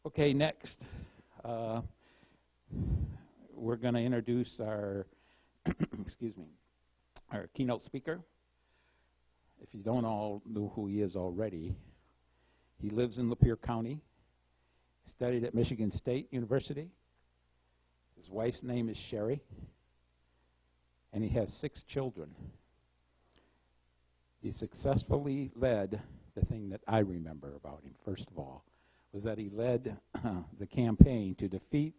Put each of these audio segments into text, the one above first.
Okay, next, we're going to introduce our, excuse me, our keynote speaker. If you don't all know who he is already, he lives in Lapeer County, studied at Michigan State University. His wife's name is Sherry, and he has 6 children. He successfully led the thing that I remember about him, first of all, was that he led the campaign to defeat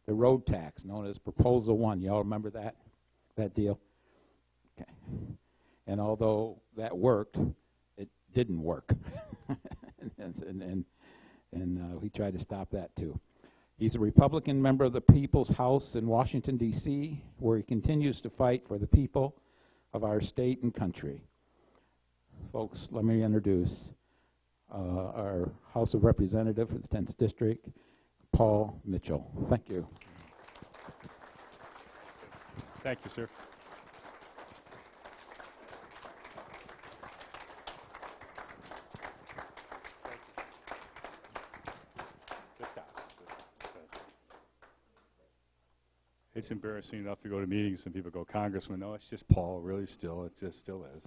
the road tax known as Proposal 1. Y'all remember that deal? Okay. And although that worked, it didn't work. and we tried to stop that too. He's a Republican member of the People's House in Washington, D.C., where he continues to fight for the people of our state and country. Folks, let me introduce our House of Representatives for the 10th District, Paul Mitchell. Thank you. Thank you, sir. It's embarrassing enough to go to meetings and people go, Congressman, no, it's just Paul, really still, it just still is.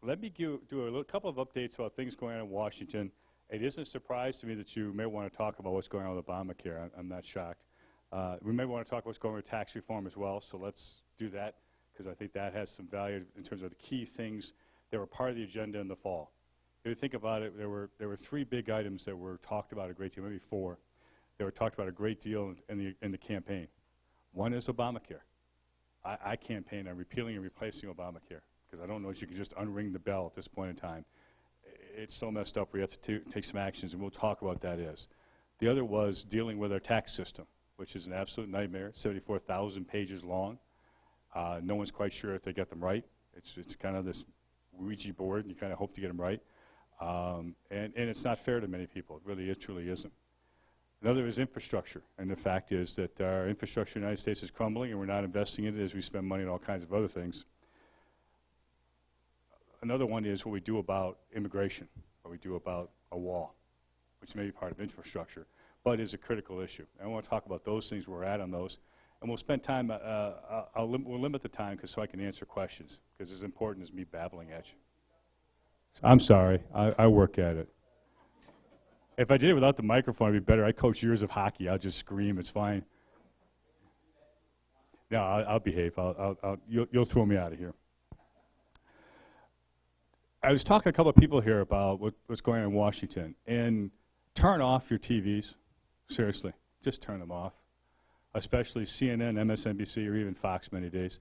Let me do a couple of updates about things going on in Washington. It isn't a surprise to me that you may want to talk about what's going on with Obamacare. I'm not shocked. We may want to talk about what's going on with tax reform as well, so let's do that, because I think that has some value in terms of the key things that were part of the agenda in the fall. If you think about it, there were 3 big items that were talked about a great deal, maybe 4. They were talked about a great deal in the campaign. One is Obamacare. I campaigned on repealing and replacing Obamacare, because I don't know if you can just unring the bell at this point in time. It's so messed up we have to take some actions, and we'll talk about that is. The other was dealing with our tax system, which is an absolute nightmare, 74,000 pages long. No one's quite sure if they get them right. It's kind of this Ouija board, and you kind of hope to get them right. And it's not fair to many people. It truly isn't. Another is infrastructure, and the fact is that our infrastructure in the United States is crumbling, and we're not investing in it as we spend money on all kinds of other things. Another one is what we do about immigration, what we do about a wall, which may be part of infrastructure, but is a critical issue. I want to talk about those things where we're at on those, and we'll spend time, we'll limit the time so I can answer questions, because it's important as me babbling at you. I'm sorry, I work at it. If I did it without the microphone, it'd be better. I coach years of hockey. I'll just scream. It's fine. No, I'll behave. You'll throw me out of here. I was talking to a couple of people here about what's going on in Washington. And turn off your TVs. Seriously. Just turn them off. Especially CNN, MSNBC, or even Fox many days.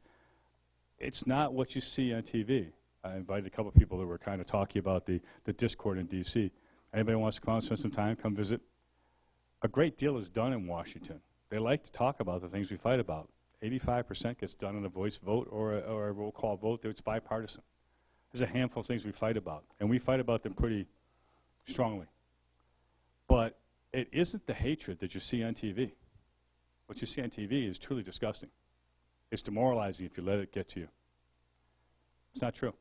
It's not what you see on TV. I invited a couple of people that were kind of talking about the discord in D.C. Anybody wants to come out and spend some time, come visit? A great deal is done in Washington. They like to talk about the things we fight about. 85% gets done in a voice vote or a roll call vote. It's bipartisan. There's a handful of things we fight about, and we fight about them pretty strongly. But it isn't the hatred that you see on TV. What you see on TV is truly disgusting. It's demoralizing if you let it get to you. It's not true.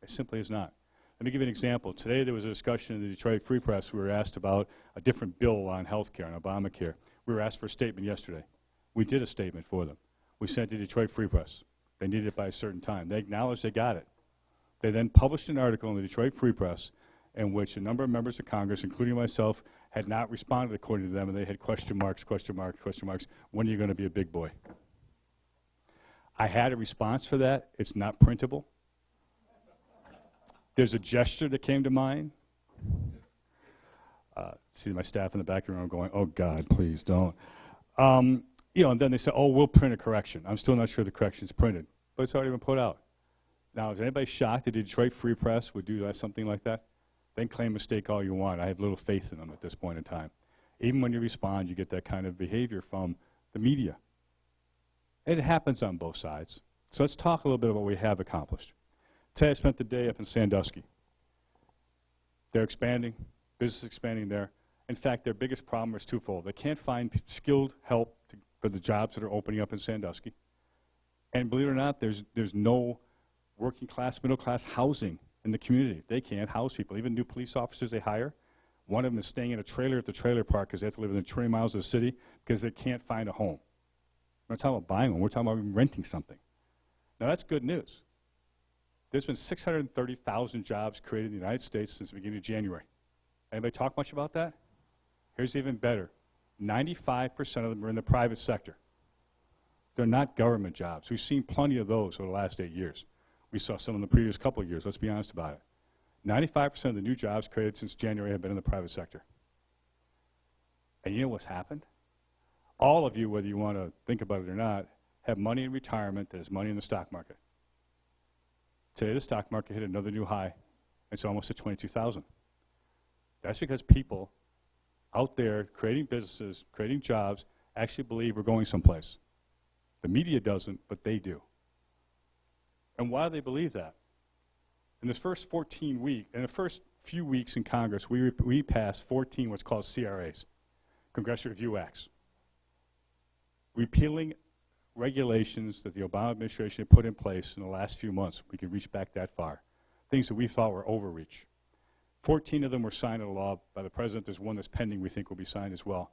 It simply is not. Let me give you an example. Today there was a discussion in the Detroit Free Press. We were asked about a different bill on health care, on Obamacare. We were asked for a statement yesterday. We did a statement for them. We sent it to the Detroit Free Press. They needed it by a certain time. They acknowledged they got it. They then published an article in the Detroit Free Press in which a number of members of Congress, including myself, had not responded according to them, and they had question marks, question marks, question marks. When are you going to be a big boy? I had a response for that. It's not printable. There's a gesture that came to mind. See my staff in the back of the room going, oh, God, please don't. You know, and then they said, oh, we'll print a correction. I'm still not sure the correction's printed, but it's already been put out. Now, is anybody shocked that the Detroit Free Press would do something like that? They can claim mistake all you want. I have little faith in them at this point in time. Even when you respond, you get that kind of behavior from the media. It happens on both sides. So let's talk a little bit about what we have accomplished. Today I spent the day up in Sandusky. They're expanding, business expanding there. In fact, their biggest problem is twofold. They can't find skilled help for the jobs that are opening up in Sandusky. And believe it or not, there's no working class, middle class housing in the community. They can't house people. Even new police officers they hire, One of them is staying in a trailer at the trailer park because they have to live within 20 miles of the city because they can't find a home. We're not talking about buying one. We're talking about renting something. Now, that's good news. There's been 630,000 jobs created in the United States since the beginning of January. Anybody talk much about that? Here's even better. 95% of them are in the private sector. They're not government jobs. We've seen plenty of those over the last 8 years. We saw some in the previous couple of years. Let's be honest about it. 95% of the new jobs created since January have been in the private sector. And you know what's happened? All of you, whether you want to think about it or not, have money in retirement that is money in the stock market. Today, the stock market hit another new high. It's almost at 22,000. That's because people out there creating businesses, creating jobs, actually believe we're going someplace. The media doesn't, but they do. And why do they believe that? In this first in the first few weeks in Congress, we passed 14 what's called CRAs, Congressional Review Acts, repealing regulations that the Obama administration had put in place in the last few months. We could reach back that far. Things that we thought were overreach. 14 of them were signed into law by the president. There's one that's pending we think will be signed as well.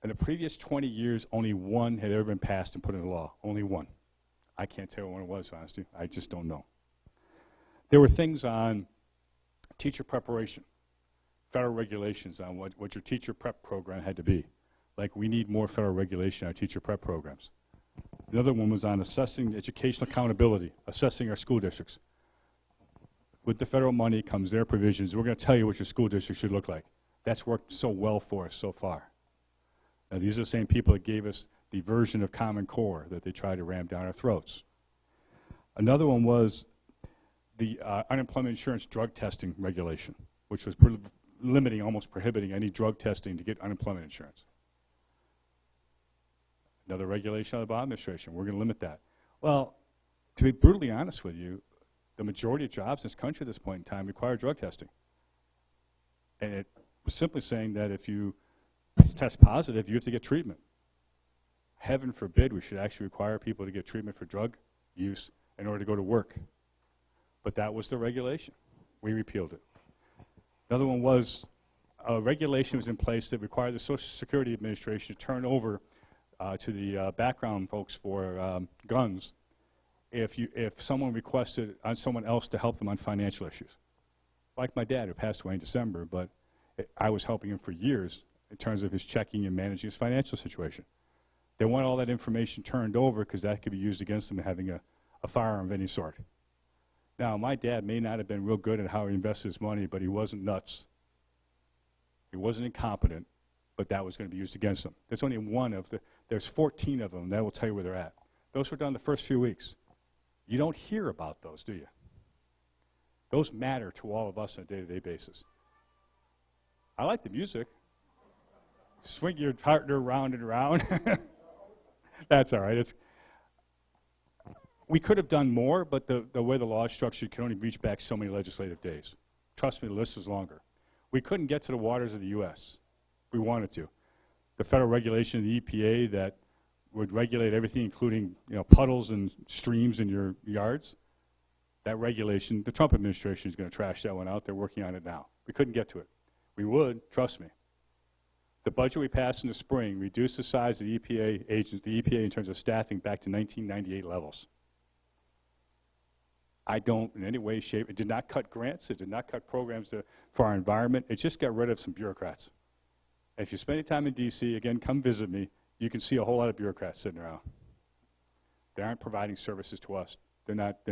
In the previous 20 years, only one had ever been passed and put into law. Only one. I can't tell when it was, honestly. I just don't know. There were things on teacher preparation, federal regulations on what your teacher prep program had to be. Like, we need more federal regulation on our teacher prep programs. Another one was on assessing educational accountability, assessing our school districts. With the federal money comes their provisions. We're going to tell you what your school district should look like. That's worked so well for us so far. Now, these are the same people that gave us the version of Common Core that they tried to ram down our throats. Another one was the unemployment insurance drug testing regulation, which was limiting, almost prohibiting any drug testing to get unemployment insurance. Another regulation of the Obama administration. We're going to limit that. Well, to be brutally honest with you, the majority of jobs in this country at this point in time require drug testing. And it was simply saying that if you test positive, you have to get treatment. Heaven forbid we should actually require people to get treatment for drug use in order to go to work. But that was the regulation. We repealed it. Another one was a regulation was in place that required the Social Security Administration to turn over to the background folks for guns if someone requested on someone else to help them on financial issues. Like my dad, who passed away in December, but I was helping him for years in terms of his checking and managing his financial situation. They want all that information turned over because that could be used against them having a firearm of any sort. Now, my dad may not have been real good at how he invested his money, but he wasn't nuts. He wasn't incompetent, but that was going to be used against him. There's only one of there's 14 of them that will tell you where they're at. Those were done the first few weeks. You don't hear about those, do you? Those matter to all of us on a day-to-day basis. I like the music. Swing your partner round and round. That's all right. We could have done more, but the way the law is structured can only reach back so many legislative days. Trust me, the list is longer. We couldn't get to the waters of the U.S. We wanted to. The federal regulation of the EPA that would regulate everything, including puddles and streams in your yards, that regulation, the Trump administration is going to trash that one out. They're working on it now. We couldn't get to it. We would, trust me. The budget we passed in the spring reduced the size of the EPA in terms of staffing back to 1998 levels. I don't in any way, shape, it did not cut grants, it did not cut programs for our environment, it just got rid of some bureaucrats. And if you spend any time in D.C., again, come visit me, you can see a whole lot of bureaucrats sitting around. They aren't providing services to us. They're not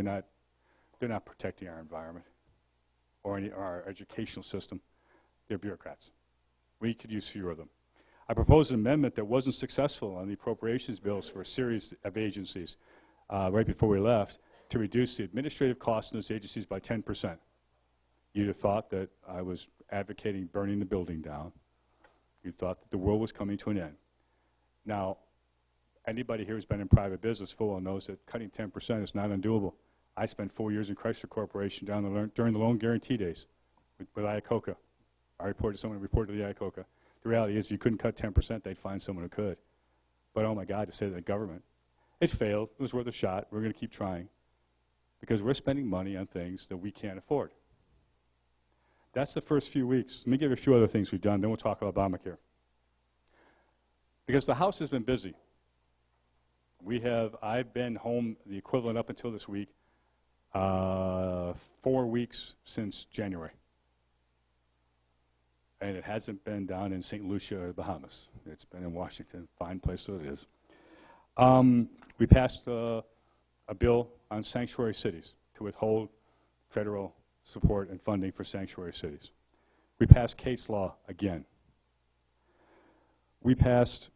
protecting our environment or our educational system. They're bureaucrats. We could use fewer of them. I proposed an amendment that wasn't successful on the appropriations bills for a series of agencies right before we left to reduce the administrative costs in those agencies by 10%. You'd have thought that I was advocating burning the building down. You thought that the world was coming to an end. Now, anybody here who's been in private business full well knows that cutting 10% is not undoable. I spent 4 years in Chrysler Corporation during the loan guarantee days with Iacocca. Someone reported to the Iacocca. The reality is if you couldn't cut 10%, they'd find someone who could. But oh my God, to say that the government. It failed. It was worth a shot. We're going to keep trying because we're spending money on things that we can't afford. That's the first few weeks. Let me give you a few other things we've done, then we'll talk about Obamacare. Because the House has been busy. I've been home the equivalent up until this week, 4 weeks since January. And it hasn't been down in St. Lucia or Bahamas. It's been in Washington, fine place that it is. We passed a bill on sanctuary cities to withhold federal support and funding for sanctuary cities. We passed Kate's Law again. We passed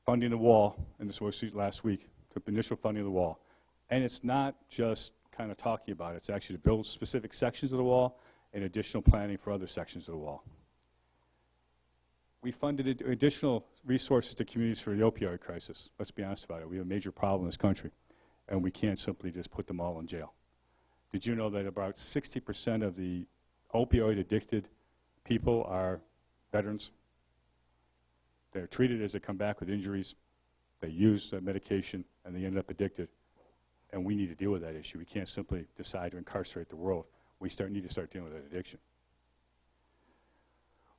funding the wall, and this was last week, the initial funding of the wall. And it's not just kind of talking about it. It's actually to build specific sections of the wall and additional planning for other sections of the wall. We funded additional resources to communities for the opioid crisis. Let's be honest about it. We have a major problem in this country, and we can't simply just put them all in jail. Did you know that about 60% of the opioid-addicted people are veterans? They're treated as they come back with injuries. They use the medication, and they end up addicted. And we need to deal with that issue. We can't simply decide to incarcerate the world. We need to start dealing with that addiction.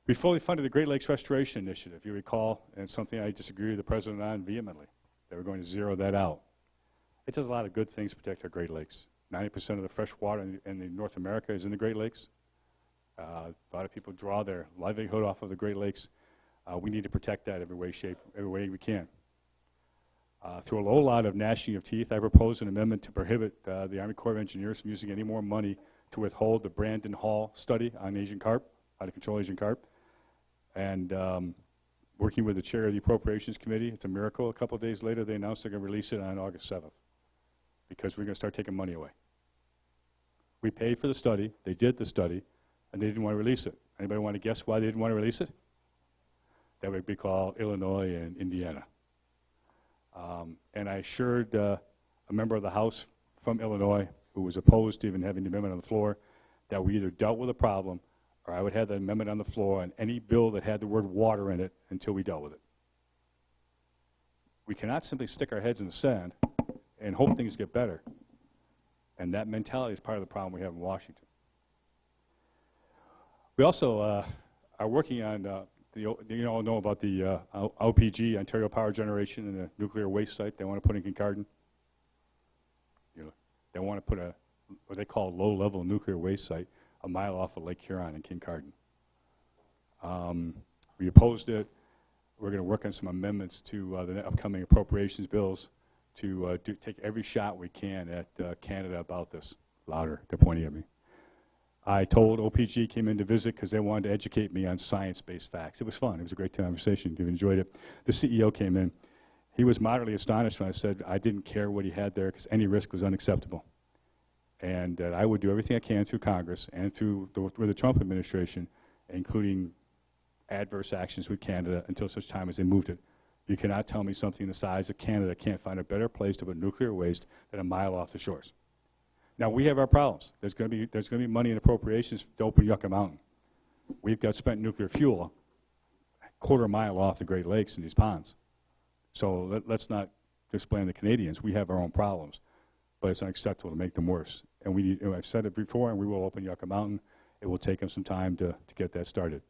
We fully funded the Great Lakes Restoration Initiative, you recall, and it's something I disagree with the President on vehemently. They were going to zero that out. It does a lot of good things to protect our Great Lakes. 90% of the fresh water in North America is in the Great Lakes. A lot of people draw their livelihood off of the Great Lakes. We need to protect that every way we can. Through a whole lot of gnashing of teeth, I proposed an amendment to prohibit the Army Corps of Engineers from using any more money to withhold the Brandon Hall study on Asian carp, how to control Asian carp. And working with the chair of the Appropriations Committee, it's a miracle. A couple of days later, they announced they're going to release it on August 7th because we're going to start taking money away. We paid for the study, they did the study, and they didn't want to release it. Anybody want to guess why they didn't want to release it? That would be called Illinois and Indiana. And I assured a member of the House from Illinois who was opposed to even having the amendment on the floor that we either dealt with the problem or I would have the amendment on the floor on any bill that had the word water in it until we dealt with it. We cannot simply stick our heads in the sand and hope things get better. And that mentality is part of the problem we have in Washington. We also are working on, you all know about the OPG, Ontario Power Generation, and the nuclear waste site they want to put in Kincardine. They want to put what they call a low-level nuclear waste site a mile off of Lake Huron in Kincardine. We opposed it. We're going to work on some amendments to the upcoming appropriations bills to take every shot we can at Canada about this. Louder, they're pointing at me. I told OPG came in to visit because they wanted to educate me on science-based facts. It was fun. It was a great conversation. You enjoyed it. The CEO came in. He was moderately astonished when I said I didn't care what he had there because any risk was unacceptable. And that I would do everything I can through Congress and through the Trump administration, including adverse actions with Canada until such time as they moved it. You cannot tell me something the size of Canada can't find a better place to put nuclear waste than a mile off the shores. Now, we have our problems. There's going to be money in appropriations to open Yucca Mountain. We've got spent nuclear fuel a quarter mile off the Great Lakes in these ponds. So let's not just blame the Canadians. We have our own problems. But it's unacceptable to make them worse. And I've said it before, and we will open Yucca Mountain. It will take them some time to get that started.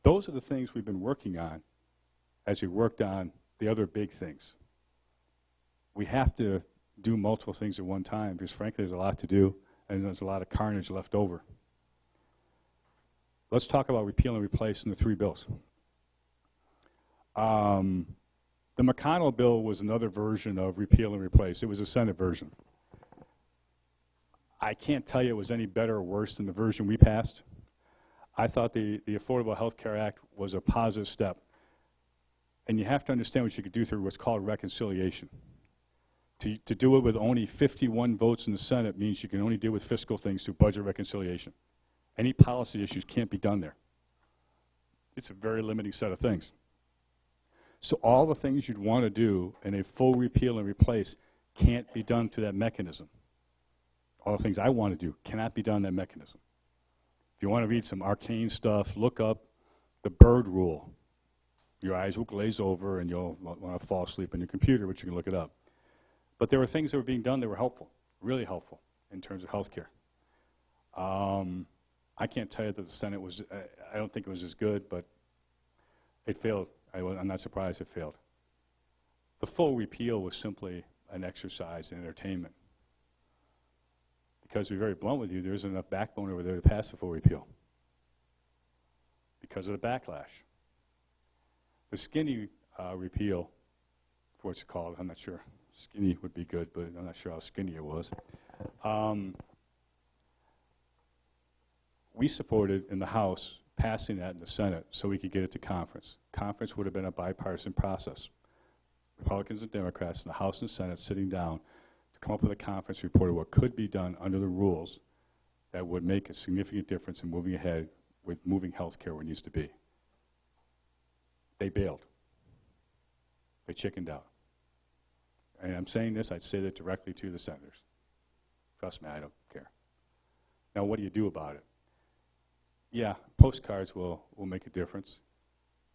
Those are the things we've been working on as we worked on the other big things. We have to do multiple things at one time because, frankly, there's a lot to do, and there's a lot of carnage left over. Let's talk about repeal and replace in the 3 bills. The McConnell bill was another version of repeal and replace. It was a Senate version. I can't tell you it was any better or worse than the version we passed. I thought the Affordable Health Care Act was a positive step. And you have to understand what you could do through what's called reconciliation. To do it with only 51 votes in the Senate means you can only deal with fiscal things through budget reconciliation. Any policy issues can't be done there. It's a very limiting set of things. So all the things you'd want to do in a full repeal and replace can't be done through that mechanism. All the things I want to do cannot be done in that mechanism. If you want to read some arcane stuff, look up the Byrd rule. Your eyes will glaze over and you'll want to fall asleep on your computer, but you can look it up. But there were things that were being done that were helpful, really helpful in terms of health care. I can't tell you that the Senate was, I don't think it was as good, but it failed. I'm not surprised it failed. The full repeal was simply an exercise in entertainment. Because to be very blunt with you, there isn't enough backbone over there to pass the full repeal because of the backlash. The skinny repeal, what's it called, I'm not sure. Skinny would be good, but I'm not sure how skinny it was. We supported in the House passing that in the Senate so we could get it to conference. Conference would have been a bipartisan process. Republicans and Democrats in the House and Senate sitting down to come up with a conference report of what could be done under the rules that would make a significant difference in moving ahead with moving health care where it needs to be. They bailed. They chickened out. And I'm saying this, I'd say that directly to the senators. Trust me, I don't care. Now, what do you do about it? Yeah, postcards will make a difference.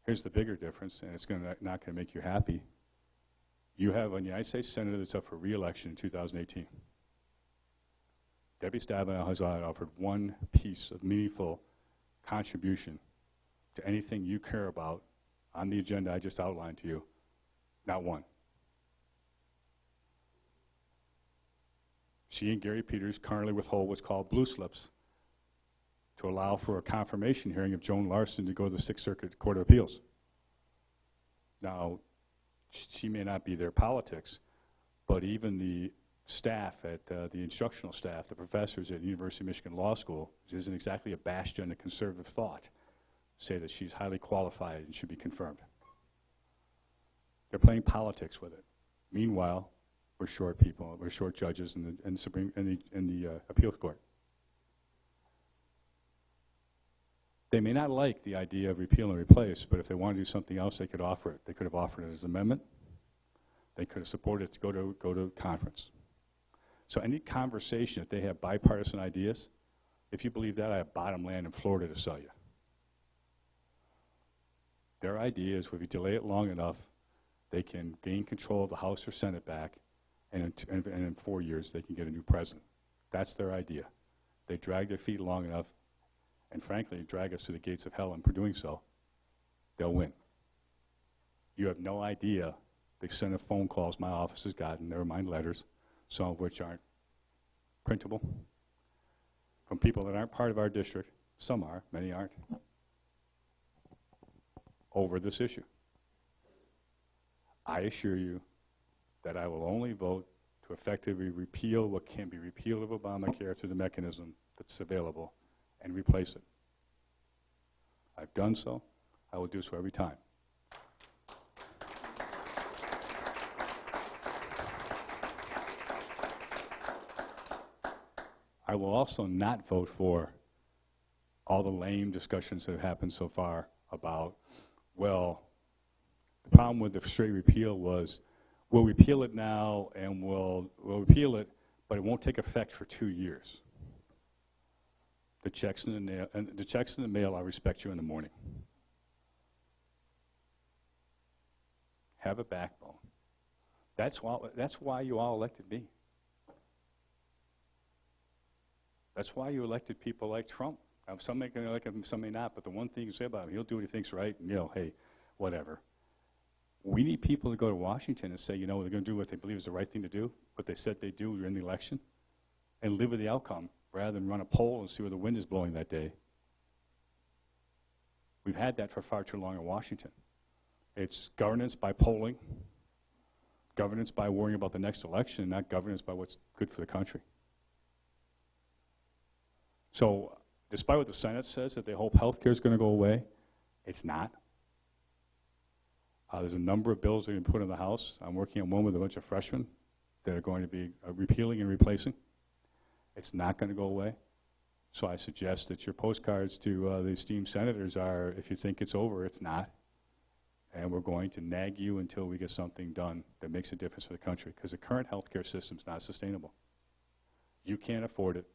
Here's the bigger difference, and it's not going to make you happy. You have a United States Senator that's up for re-election in 2018. Debbie Stabenow has offered one piece of meaningful contribution to anything you care about on the agenda I just outlined to you. Not one. She and Gary Peters currently withhold what's called blue slips to allow for a confirmation hearing of Joan Larson to go to the Sixth Circuit Court of Appeals. Now, she may not be their politics, but even the staff at the instructional staff, the professors at the University of Michigan Law School, which isn't exactly a bastion of conservative thought, say that she's highly qualified and should be confirmed. They're playing politics with it. Meanwhile, we're short people, we're short judges in the appeals court. They may not like the idea of repeal and replace, but if they want to do something else, they could offer it. They could have offered it as an amendment. They could have supported it to go to conference. So any conversation, if they have bipartisan ideas, if you believe that, I have bottom land in Florida to sell you. Their idea is if you delay it long enough, they can gain control of the House or Senate back, and in 4 years, they can get a new president. That's their idea. They drag their feet long enough, and frankly, drag us to the gates of hell, and for doing so, they'll win. You have no idea the extent of phone calls my office has gotten, never mind letters, some of which aren't printable, from people that aren't part of our district. Some are, many aren't, over this issue. I assure you that I will only vote to effectively repeal what can be repealed of Obamacare through the mechanism that's available and replace it. I've done so. I will do so every time. I will also not vote for all the lame discussions that have happened so far about, well, the problem with the straight repeal was, we'll repeal it now and we'll repeal it, but it won't take effect for 2 years. The checks in the mail, I'll respect you in the morning. Have a backbone. That's why you all elected me. That's why you elected people like Trump. Now, some may like him, some may not, but the one thing you say about him, he'll do what he thinks right, and, hey, whatever. We need people to go to Washington and say, they're going to do what they believe is the right thing to do, what they said they'd do during the election, and live with the outcome, rather than run a poll and see where the wind is blowing that day. We've had that for far too long in Washington. It's governance by polling, governance by worrying about the next election, not governance by what's good for the country. So, despite what the Senate says, that they hope health care is going to go away, it's not. There's a number of bills that have been put in the House. I'm working on one with a bunch of freshmen that are going to be repealing and replacing. It's not going to go away. So I suggest that your postcards to the esteemed senators are, if you think it's over, it's not. And we're going to nag you until we get something done that makes a difference for the country, because the current health care system is not sustainable. You can't afford it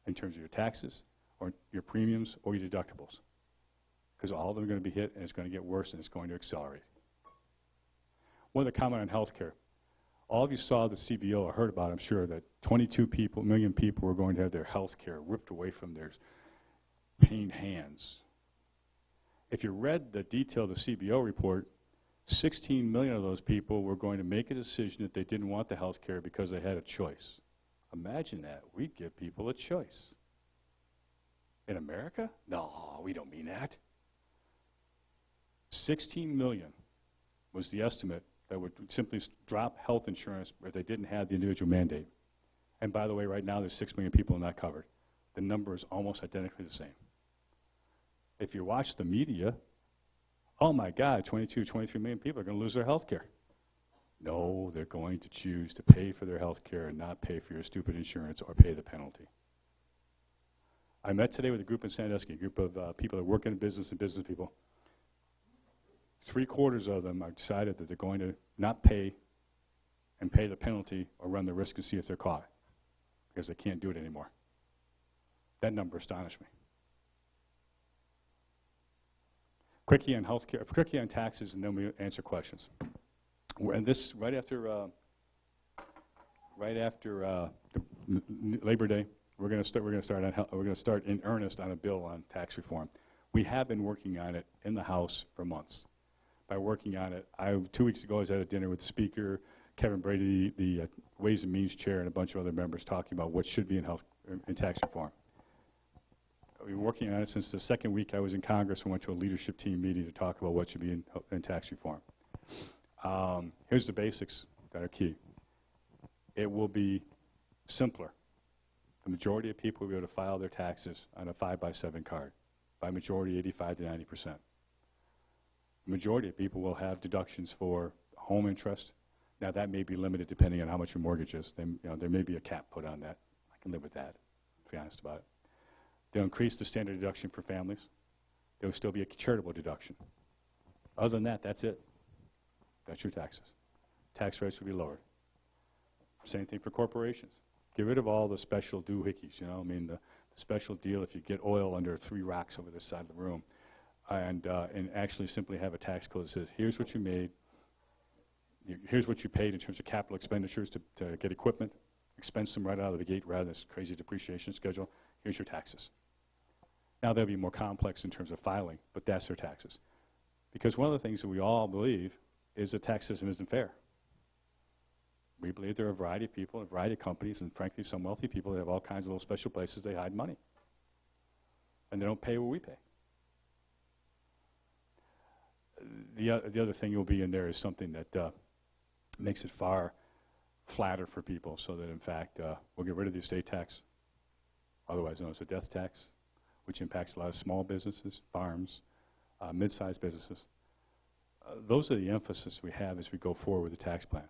in terms of your taxes or your premiums or your deductibles, because all of them are going to be hit, and it's going to get worse, and it's going to accelerate. One other comment on health care. All of you saw the CBO or heard about it, I'm sure, that 22 million people were going to have their health care ripped away from theirs. paint hands. If you read the detail of the CBO report, 16 million of those people were going to make a decision that they didn't want the health care because they had a choice. Imagine that. We'd give people a choice. In America? No, we don't mean that. 16 million was the estimate that would simply drop health insurance if they didn't have the individual mandate. And by the way, right now there's 6 million people not covered. The number is almost identically the same. If you watch the media, oh my God, 22, 23 million people are going to lose their health care. No, they're going to choose to pay for their health care and not pay for your stupid insurance or pay the penalty. I met today with a group in Sandusky, a group of people that work in business and business people. 3/4 of them have decided that they're going to not pay and pay the penalty or run the risk and see if they're caught because they can't do it anymore. That number astonished me. Quickie on healthcare, quickie on taxes, and then we answer questions. And this right after Labor Day, we're going to start in earnest on a bill on tax reform. We have been working on it in the House for months. By working on it, 2 weeks ago I was at a dinner with the Speaker, Kevin Brady, the Ways and Means Chair, and a bunch of other members talking about what should be in tax reform. We've been working on it since the second week I was in Congress and went to a leadership team meeting to talk about what should be in tax reform. Here's the basics that are key. It will be simpler. The majority of people will be able to file their taxes on a 5x7 card. By majority, 85 to 90%. The majority of people will have deductions for home interest. Now that may be limited depending on how much your mortgage is. There may be a cap put on that. I can live with that, to be honest about it. They'll increase the standard deduction for families. There will still be a charitable deduction. Other than that, that's it. That's your taxes. Tax rates will be lowered. Same thing for corporations. Get rid of all the special doohickeys, the special deal if you get oil under 3 rocks over this side of the room. And actually simply have a tax code that says, here's what you made, here's what you paid in terms of capital expenditures to get equipment, expense them right out of the gate rather than this crazy depreciation schedule, here's your taxes. Now they'll be more complex in terms of filing, but that's their taxes. Because one of the things that we all believe is the tax system isn't fair. We believe there are a variety of people, a variety of companies, and frankly some wealthy people that have all kinds of little special places they hide money. And they don't pay what we pay. The other thing will be in there is something that makes it far flatter for people so that in fact we'll get rid of the estate tax, otherwise known as a death tax, which impacts a lot of small businesses, farms, mid-sized businesses. Those are the emphasis we have as we go forward with the tax plan.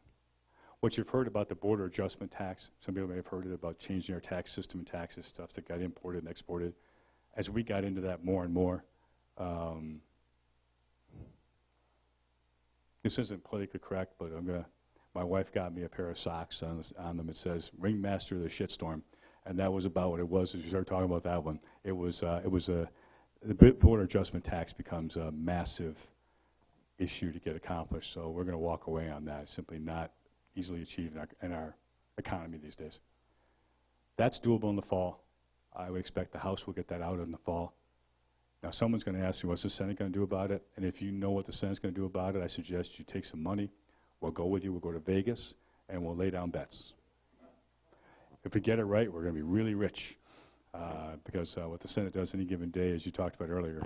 What you've heard about the border adjustment tax, some people may have heard it about changing our tax system and taxes, stuff that got imported and exported. As we got into that more and more, this isn't politically correct, but my wife got me a pair of socks on them. It says, Ringmaster of the Shitstorm. And that was about what it was as you started talking about that one. The border adjustment tax becomes a massive issue to get accomplished, so we're going to walk away on that. It's simply not easily achieved in our economy these days. That's doable in the fall. I would expect the House will get that out in the fall. Now someone's going to ask you, what's the Senate going to do about it? And if you know what the Senate's going to do about it, I suggest you take some money. We'll go with you. We'll go to Vegas, and we'll lay down bets. If we get it right, we're going to be really rich because what the Senate does any given day, as you talked about earlier,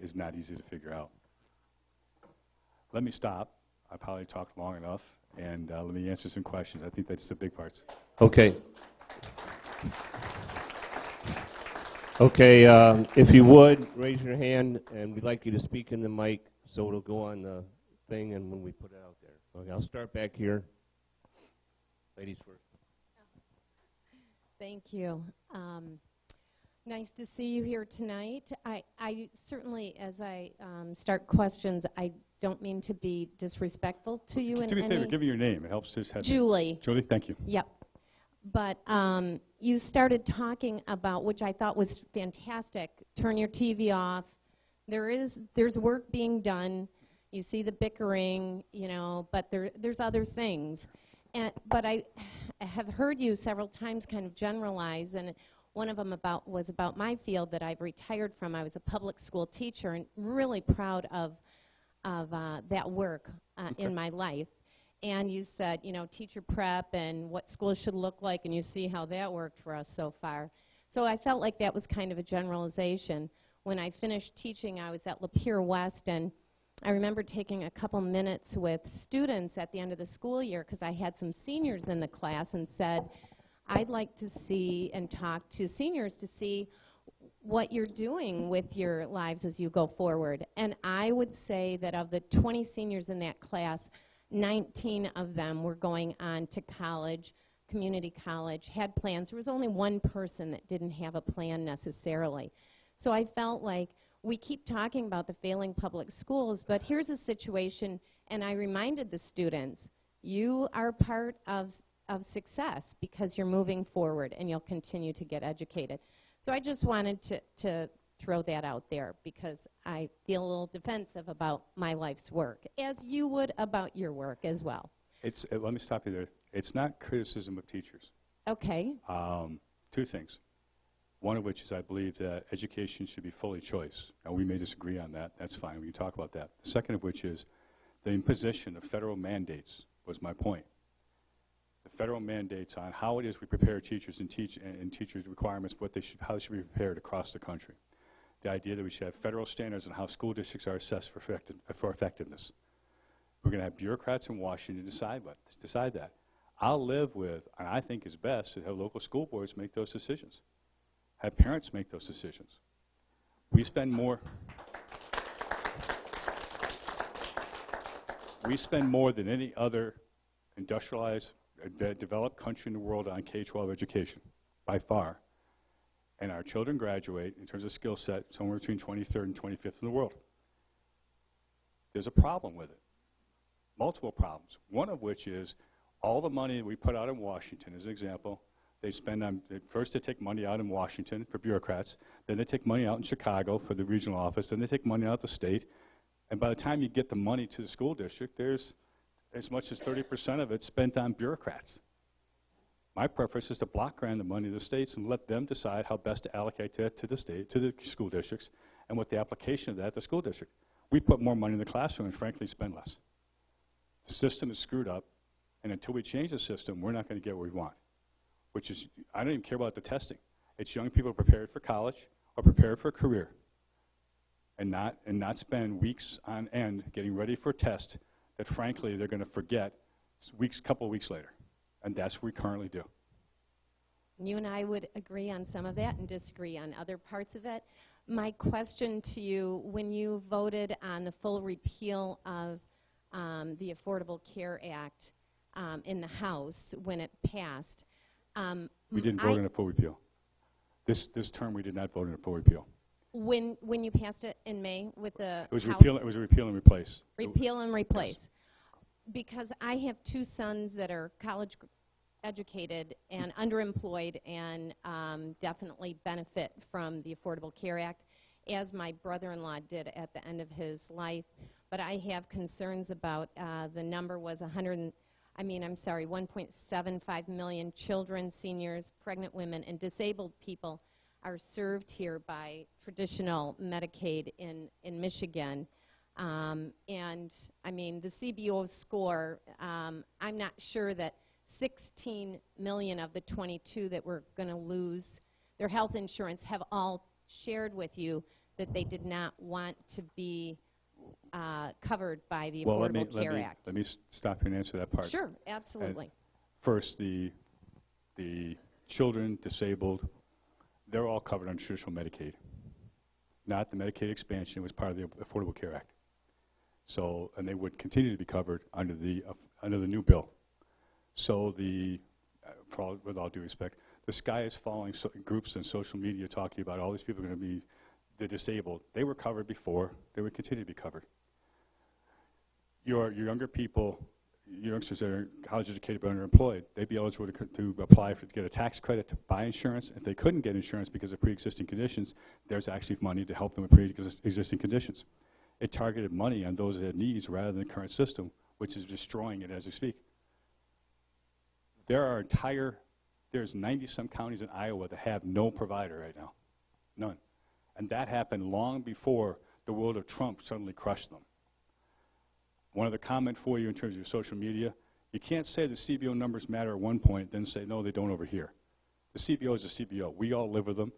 is not easy to figure out. Let me stop. I probably talked long enough, and let me answer some questions. I think that's the big parts. Okay. Okay, if you would, raise your hand, and we'd like you to speak in the mic so it'll go on the thing and when we put it out there. Okay, I'll start back here. Ladies first. Thank you. Nice to see you here tonight. I certainly, as I start questions, I don't mean to be disrespectful to you in Do me a favor, any... give me your name. It helps just have... Julie. Julie, thank you. Yep. But you started talking about, which I thought was fantastic, turn your TV off. There's work being done. You see the bickering, but there's other things. But I have heard you several times kind of generalize, and One of them was about my field that I've retired from. I was a public school teacher and really proud of that work in my life. And you said, you know, teacher prep and what schools should look like, and you see how that worked for us so far. So I felt like that was kind of a generalization. When I finished teaching, I was at Lapeer West, and I remember taking a couple minutes with students at the end of the school year because I had some seniors in the class and said, I'd like to see and talk to seniors to see what you're doing with your lives as you go forward. And I would say that of the 20 seniors in that class, 19 of them were going on to college, community college, had plans. There was only one person that didn't have a plan necessarily. So I felt like we keep talking about the failing public schools, but here's a situation, and I reminded the students, you are part of success because you're moving forward and you'll continue to get educated. So I just wanted to throw that out there because I feel a little defensive about my life's work, as you would about your work as well. Let me stop you there. It's not criticism of teachers. Okay. Two things. One of which is I believe that education should be fully choice. Now, we may disagree on that. That's fine. We can talk about that. The second of which is the imposition of federal mandates was my point. The federal mandates on how it is we prepare teachers and teachers' requirements, how they should be prepared across the country. The idea that we should have federal standards on how school districts are assessed for effectiveness. We're going to have bureaucrats in Washington decide that. I'll live with, and I think is best, to have local school boards make those decisions. Have parents make those decisions. We spend more than any other industrialized, developed country in the world on K-12 education, by far. And our children graduate, in terms of skill set, somewhere between 23rd and 25th in the world. There's a problem with it. Multiple problems. One of which is all the money that we put out in Washington, as an example, they spend on, first they take money out in Washington for bureaucrats, then they take money out in Chicago for the regional office, then they take money out the state, and by the time you get the money to the school district, there's as much as 30% of it spent on bureaucrats. My preference is to block grant the money to the states and let them decide how best to allocate that to the state, to the school districts, and what the application of that to the school district. We put more money in the classroom and frankly spend less. The system is screwed up, and until we change the system, we're not going to get what we want. Which is, I don't even care about the testing. It's young people prepared for college or prepared for a career, and not spend weeks on end getting ready for a test that frankly they're going to forget couple weeks later. And that's what we currently do. You and I would agree on some of that and disagree on other parts of it. My question to you, when you voted on the full repeal of the Affordable Care Act in the House when it passed, we didn't vote on a full repeal. This term we did not vote on a full repeal. When you passed it in May with the It was House? repeal. It was a repeal and replace. Repeal and replace. Yes. Because I have two sons that are college educated and underemployed and definitely benefit from the Affordable Care Act, as my brother-in-law did at the end of his life. But I have concerns about the number was 1.75 million children, seniors, pregnant women, and disabled people are served here by traditional Medicaid in Michigan. And I mean, the CBO score, I'm not sure that 16 million of the 22 that we're going to lose their health insurance have all shared with you that they did not want to be covered by the Affordable Care Act. Let me stop you and answer that part. Sure, absolutely. First, the children, disabled, they're all covered under traditional Medicaid. Not the Medicaid expansion, it was part of the Affordable Care Act. So, and they would continue to be covered under the new bill. So with all due respect, the sky is falling. Groups and social media talking about all these people are going to be the disabled. They were covered before. They would continue to be covered. Your younger people, youngsters that are college educated but underemployed, they'd be eligible to apply to get a tax credit to buy insurance. If they couldn't get insurance because of pre-existing conditions, there's actually money to help them with pre-existing conditions. It targeted money on those that had needs rather than the current system, which is destroying it as we speak. There are entire There's 90-some counties in Iowa that have no provider right now. None. And that happened long before the world of Trump suddenly crushed them. One other comment for you in terms of your social media. You can't say the CBO numbers matter at one point, then say, no, they don't over here. The CBO is a CBO. We all live with them.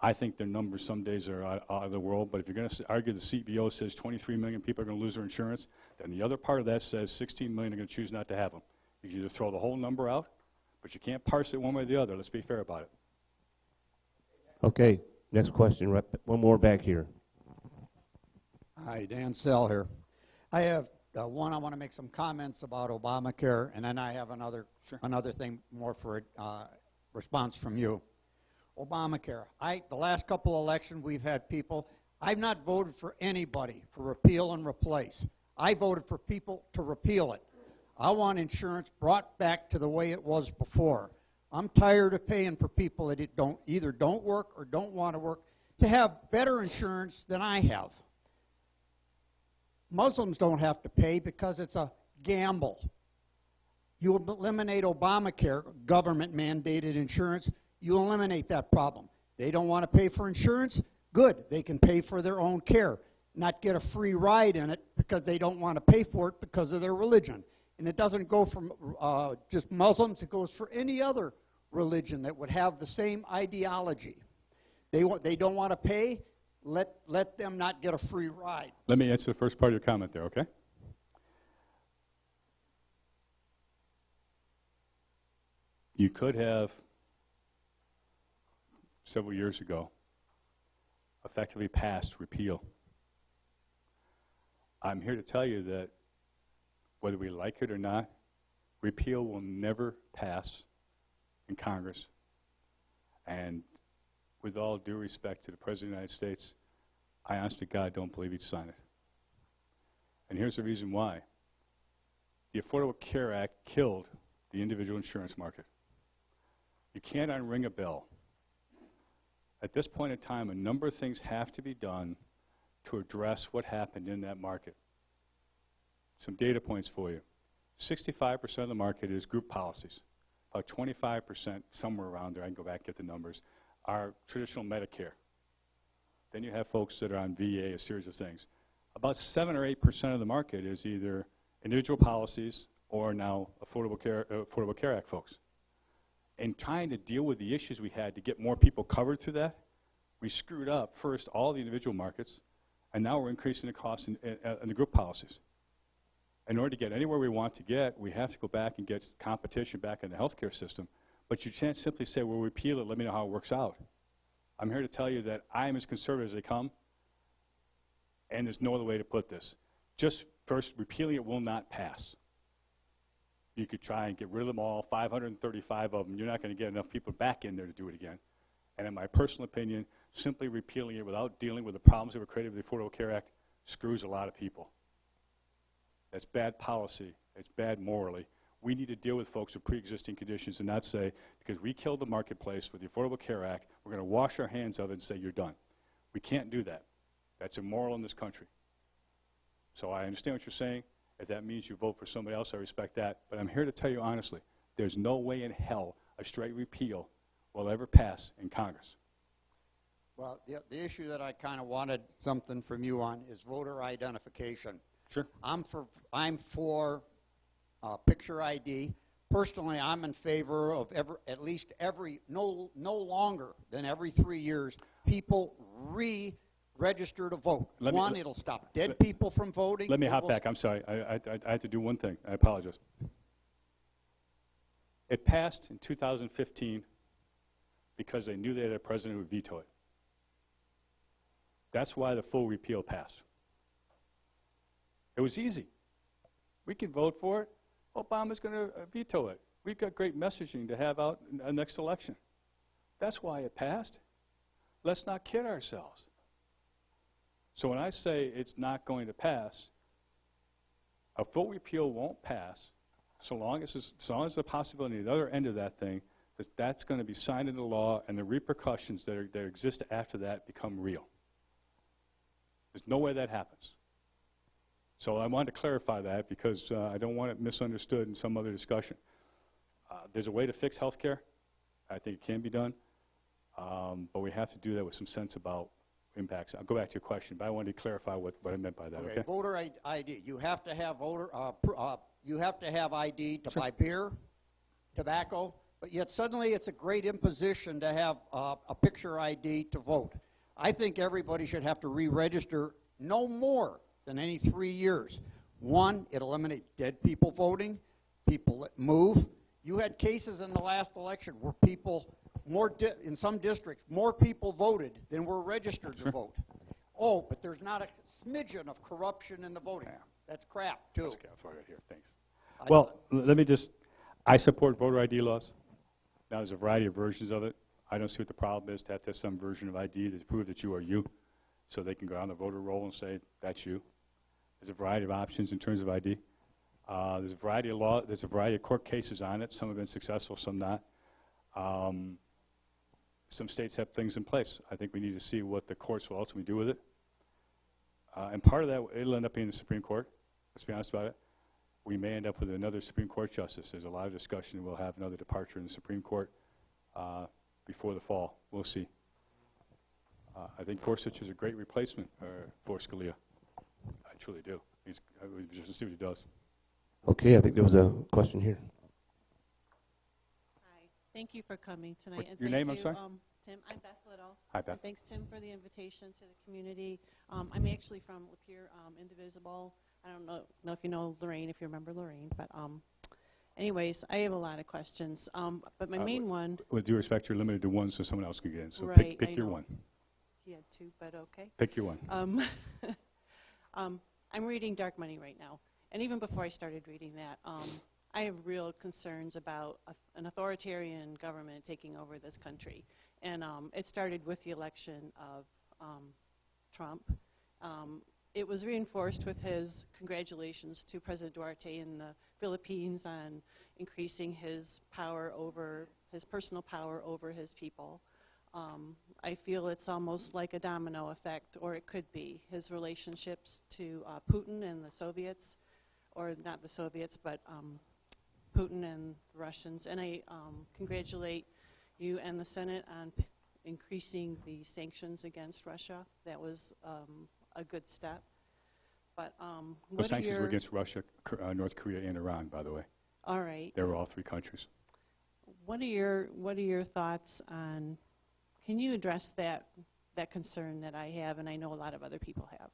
I think their numbers some days are out of the world, but if you're going to argue the CBO says 23 million people are going to lose their insurance, then the other part of that says 16 million are going to choose not to have them. You can either throw the whole number out, but you can't parse it one way or the other. Let's be fair about it. Okay, next question. One more back here. Hi, Dan Sell here. I have one. I want to make some comments about Obamacare, and then I have another thing more for response from you. Obamacare. The last couple elections we've had people. I've not voted for anybody for repeal and replace. I voted for people to repeal it. I want insurance brought back to the way it was before. I'm tired of paying for people that either don't work or don't want to work to have better insurance than I have. Muslims don't have to pay because it's a gamble. You eliminate Obamacare, government-mandated insurance, you eliminate that problem. They don't want to pay for insurance? Good. They can pay for their own care, not get a free ride in it because they don't want to pay for it because of their religion. And it doesn't go from just Muslims. It goes for any other religion that would have the same ideology. They don't want to pay. Let them not get a free ride. Let me answer the first part of your comment there, okay? You could have, several years ago, effectively passed repeal. I'm here to tell you that whether we like it or not, repeal will never pass in Congress. And with all due respect to the President of the United States, I honest to God don't believe he'd sign it. And here's the reason why. The Affordable Care Act killed the individual insurance market. You can't unring a bell. At this point in time, a number of things have to be done to address what happened in that market. Some data points for you. 65% of the market is group policies. About 25%, somewhere around there, I can go back and get the numbers, are traditional Medicare. Then you have folks that are on VA, a series of things. About 7 or 8% of the market is either individual policies or now Affordable Care Act folks. In trying to deal with the issues we had to get more people covered through that, we screwed up, first, all the individual markets, and now we're increasing the cost in the group policies. In order to get anywhere we want to get, we have to go back and get competition back in the healthcare system. But you can't simply say, well, repeal it, let me know how it works out. I'm here to tell you that I am as conservative as they come, and there's no other way to put this. Just first, repealing it will not pass. You could try and get rid of them all, 535 of them. You're not going to get enough people back in there to do it again. And in my personal opinion, simply repealing it without dealing with the problems that were created with the Affordable Care Act screws a lot of people. That's bad policy. It's bad morally. We need to deal with folks with pre-existing conditions and not say, because we killed the marketplace with the Affordable Care Act, we're going to wash our hands of it and say, you're done. We can't do that. That's immoral in this country. So I understand what you're saying. If that means you vote for somebody else, I respect that. But I'm here to tell you honestly, there's no way in hell a straight repeal will ever pass in Congress. Well, the issue that I kind of wanted something from you on is voter identification. Sure. I'm for picture ID. Personally, I'm in favor of at least no longer than every 3 years, people register to vote. It'll stop dead people from voting. Let me hop back. I'm sorry. I had to do one thing. I apologize. It passed in 2015 because they knew they had a president who would veto it. That's why the full repeal passed. It was easy. We can vote for it. Obama's going to veto it. We've got great messaging to have out in the next election. That's why it passed. Let's not kid ourselves. So when I say it's not going to pass, a full repeal won't pass so long as the possibility at the other end of that thing that's going to be signed into law and the repercussions that exist after that become real. There's no way that happens. So I wanted to clarify that because I don't want it misunderstood in some other discussion. There's a way to fix health care. I think it can be done, but we have to do that with some sense about impacts. I'll go back to your question, but I wanted to clarify what I meant by that. Okay. Voter ID. You have to have you have to have ID to Sure. buy beer, tobacco, but yet suddenly it's a great imposition to have a picture ID to vote. I think everybody should have to re-register no more than any 3 years. One, it eliminates dead people voting, people that move. You had cases in the last election where people, in some districts, more people voted than were registered to vote. Oh, but there's not a smidgen of corruption in the voting. Yeah. That's crap, too. That's okay, I'll throw it right here. Thanks. Well, I support voter ID laws. Now, there's a variety of versions of it. I don't see what the problem is to have some version of ID to prove that you are you, so they can go on the voter roll and say, that's you. There's a variety of options in terms of ID. There's a variety of court cases on it. Some have been successful, some not. Some states have things in place. I think we need to see what the courts will ultimately do with it. And part of that, it'll end up being the Supreme Court. Let's be honest about it. We may end up with another Supreme Court justice. There's a lot of discussion. We'll have another departure in the Supreme Court before the fall. We'll see. I think Gorsuch is a great replacement for Scalia. I truly do. Just to see what he does. Okay, I think there was a question here. Hi, thank you for coming tonight. And Your thank name, I'm you, sorry? Tim, I'm Beth Little. Hi, Beth. And thanks, Tim, for the invitation to the community. I'm actually from Lapeer, Indivisible. I don't know if you know Lorraine, if you remember Lorraine, but anyways, I have a lot of questions. But my main one. With due respect, you're limited to one, so someone else can get in. So Right, pick I your know. one. He had two, but okay. Pick your one. I'm reading Dark Money right now, and even before I started reading that, I have real concerns about an authoritarian government taking over this country. And it started with the election of Trump. It was reinforced with his congratulations to President Duarte in the Philippines on increasing his personal power over his people. I feel it's almost like a domino effect, or it could be. His relationships to Putin and the Soviets, or not the Soviets, but Putin and the Russians. And I congratulate you and the Senate on increasing the sanctions against Russia. That was a good step. But The what are sanctions were your... against Russia, North Korea, and Iran, by the way. All right. They were all three countries. What are your thoughts on? Can you address that concern that I have, and I know a lot of other people have?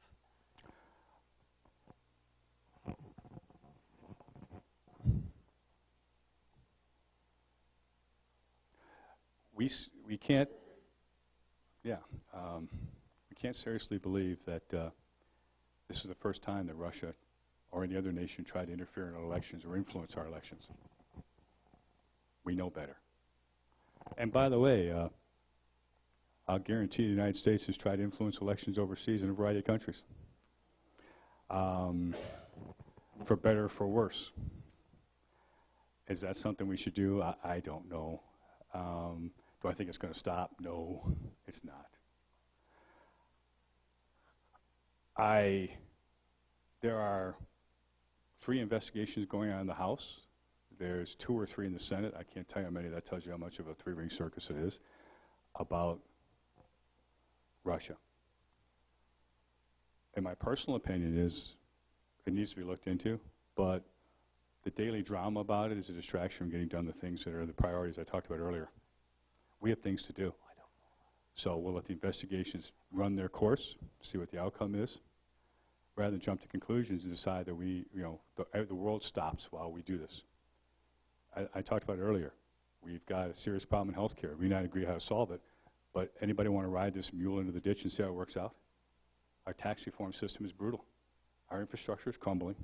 We can't. Yeah, we can't seriously believe that this is the first time that Russia or any other nation tried to interfere in our elections or influence our elections. We know better. And by the way, I'll guarantee the United States has tried to influence elections overseas in a variety of countries, for better or for worse. Is that something we should do? I don't know. Do I think it's going to stop? No, it's not. There are 3 investigations going on in the House. There's 2 or 3 in the Senate. I can't tell you how many. That tells you how much of a 3-ring circus it is about Russia. And my personal opinion is it needs to be looked into, but the daily drama about it is a distraction from getting done the things that are the priorities I talked about earlier. We have things to do. So we'll let the investigations run their course, see what the outcome is, rather than jump to conclusions and decide that the world stops while we do this. I talked about it earlier. We've got a serious problem in health care. We may not agree how to solve it, but anybody want to ride this mule into the ditch and see how it works out? Our tax reform system is brutal. Our infrastructure is crumbling.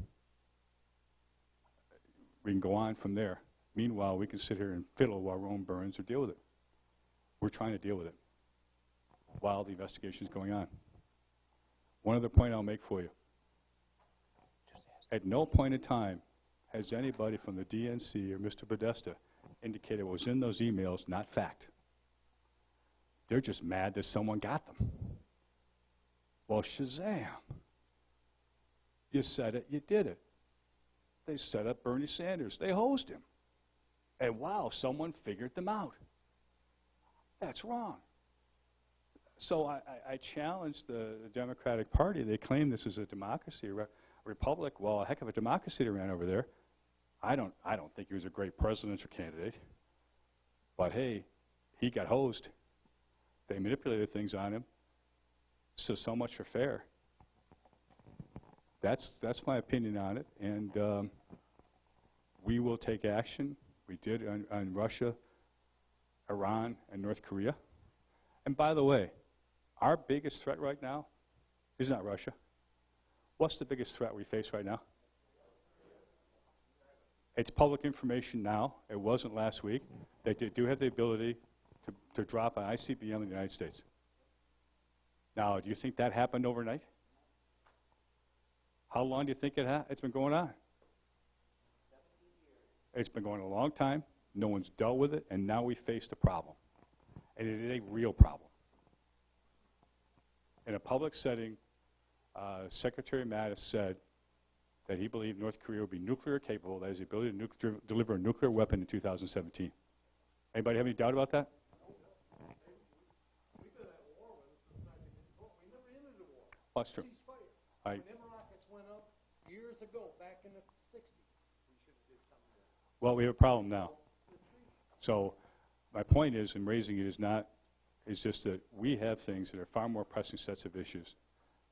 We can go on from there. Meanwhile, we can sit here and fiddle while Rome burns or deal with it. We're trying to deal with it while the investigation is going on. One other point I'll make for you. At no point in time has anybody from the DNC or Mr. Podesta indicated what was in those emails not fact. They're just mad that someone got them. Well, shazam. You said it, you did it. They set up Bernie Sanders. They hosed him. And wow, someone figured them out. That's wrong. So I challenge the Democratic Party. They claim this is a democracy, a republic. Well, a heck of a democracy they ran over there. I don't think he was a great presidential candidate. But hey, he got hosed. They manipulated things on him. So much for fair. That's my opinion on it, and we will take action. We did on Russia, Iran, and North Korea. And by the way, our biggest threat right now is not Russia. What's the biggest threat we face right now? It's public information now. It wasn't last week. They do have the ability to drop an ICBM in the United States. Now, do you think that happened overnight? How long do you think it's been going on? 17 years. It's been going on a long time. No one's dealt with it, and now we face the problem. And it is a real problem. In a public setting, Secretary Mattis said that he believed North Korea would be nuclear capable, that has the ability to deliver a nuclear weapon in 2017. Anybody have any doubt about that? We've been at war with us since 1954. We never ended the war. Well, that's true. Ceasefire. Right. When them rockets went up years ago, back in the 60s, we should have did something there. Well, we have a problem now. So my point is, in raising it is just that we have things that are far more pressing sets of issues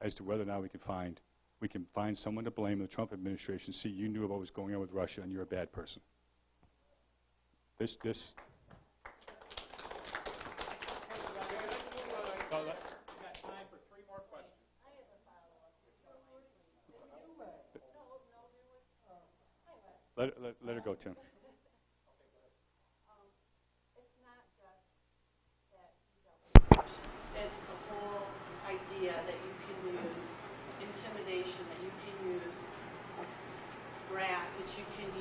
as to whether or not we can find someone to blame in the Trump administration. See, you knew what was going on with Russia, and you're a bad person. This. Let her go, Tim. It's not just that you don't. It's the whole idea that you can use intimidation, that you can use graft, that you can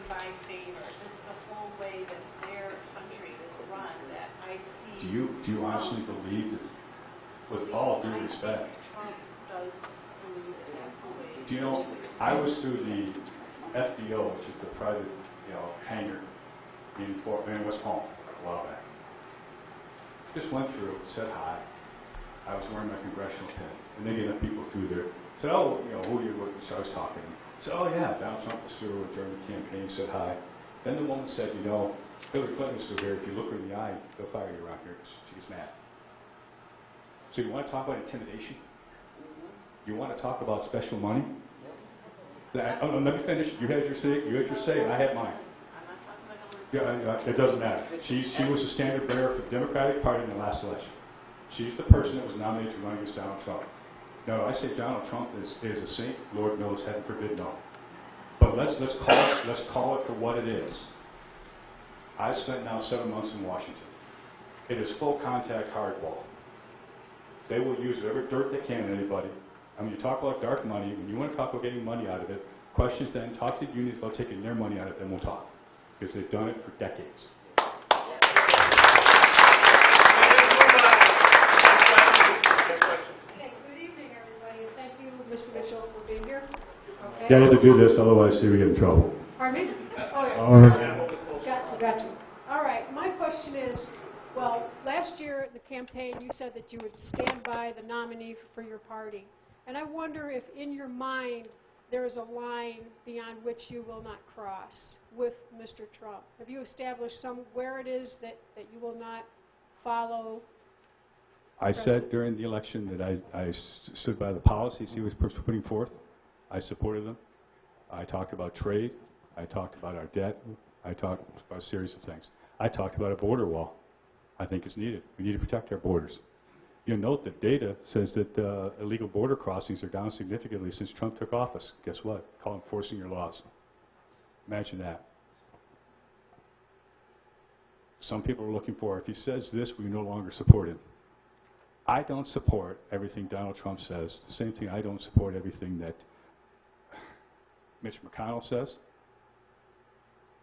buy favors. It's the whole way that their country is run that I see. Do you honestly believe that, with all due respect, Trump does believe in that way? do you know, I was through the FBO, which is the private, hangar in West Palm a while back. Just went through, said hi. I was wearing my congressional pin, and they get people through there. Said, oh, who are you? So I was talking. Said, oh yeah, Donald Trump was through during the campaign. Said hi. Then the woman said, Hillary Clinton's through here. If you look her in the eye, they'll fire you around here. She gets mad. So you want to talk about intimidation? You want to talk about special money? Let me finish. You had your say, and I had mine. I'm not talking about Hillary. Yeah, it doesn't matter. She was the standard bearer for the Democratic Party in the last election. She's the person that was nominated to run against Donald Trump. Now, I say Donald Trump is a saint. Lord knows, heaven forbid, no. But let's call it for what it is. I spent now 7 months in Washington. It is full contact hardball. They will use whatever dirt they can on anybody. I mean, you talk about dark money. When you want to talk about getting money out of it, questions then, talk to the unions about taking their money out of it, then we'll talk. Because they've done it for decades. Okay, good evening, everybody, and thank you, Mr. Mitchell, for being here. Okay. You have to do this, otherwise we get in trouble. Pardon me? Oh, yeah. Got you. All right, my question is, well, last year at the campaign, you said that you would stand by the nominee for your party. And I wonder if in your mind there is a line beyond which you will not cross with Mr. Trump. Have you established where it is that you will not follow? I said during the election that I stood by the policies he was putting forth. I supported them. I talked about trade. I talked about our debt. I talked about a series of things. I talked about a border wall. I think it's needed. We need to protect our borders. You'll note that data says that illegal border crossings are down significantly since Trump took office. Guess what? Call enforcing your laws. Imagine that. Some people are looking for, if he says this, we no longer support him. I don't support everything Donald Trump says. The same thing, I don't support everything that Mitch McConnell says.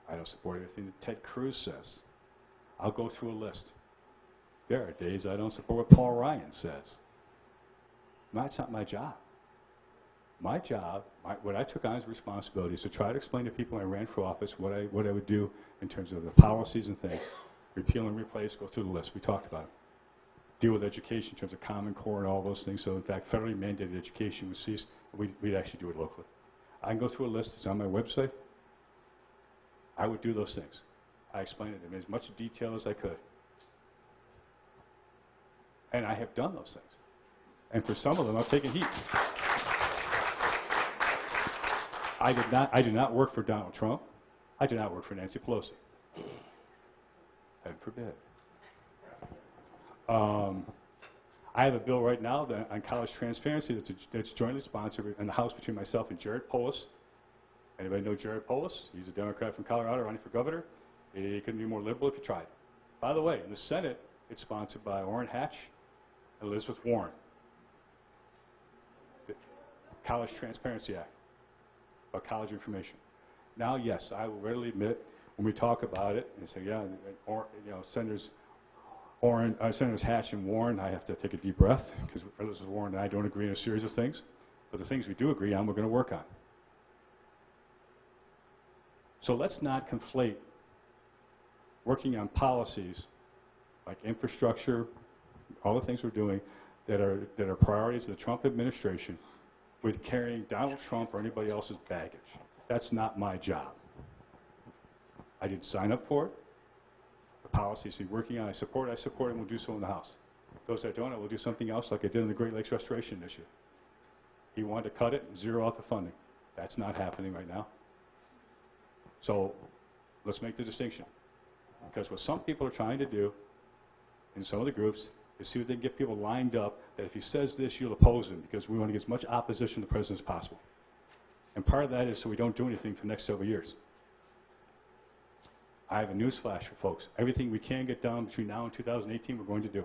I don't support everything that Ted Cruz says. I'll go through a list. There are days I don't support what Paul Ryan says. That's not my job. My job, what I took on as responsibility is to try to explain to people when I ran for office what I would do in terms of the policies and things. Repeal and replace, go through the list. We talked about it. Deal with education in terms of Common Core and all those things. So in fact, federally mandated education would cease. We'd actually do it locally. I can go through a list. It's on my website. I would do those things. I explained it in as much detail as I could. And I have done those things. And for some of them, I've taken heat. I do not work for Donald Trump. I do not work for Nancy Pelosi. Heaven forbid. I have a bill right now on college transparency that's jointly sponsored in the House between myself and Jared Polis. Anybody know Jared Polis? He's a Democrat from Colorado running for governor. He couldn't be more liberal if you tried. By the way, in the Senate, it's sponsored by Orrin Hatch and Elizabeth Warren. The College Transparency Act, about college information. Now, yes, I will readily admit when we talk about it and say, yeah, or, Senators Hatch and Warren, I have to take a deep breath because Elizabeth Warren and I don't agree on a series of things. But the things we do agree on, we're going to work on. So let's not conflate working on policies like infrastructure, all the things we're doing that are priorities of the Trump administration with carrying Donald Trump or anybody else's baggage. That's not my job. I didn't sign up for it. The policies he's working on, I support, and will do so in the House. Those that don't, I will do something else like I did in the Great Lakes Restoration Initiative. He wanted to cut it and zero out the funding. That's not happening right now. So let's make the distinction. Because what some people are trying to do in some of the groups is see if they can get people lined up that if he says this, you'll oppose him because we want to get as much opposition to the president as possible. And part of that is so we don't do anything for the next several years. I have a news flash for folks. Everything we can get done between now and 2018, we're going to do.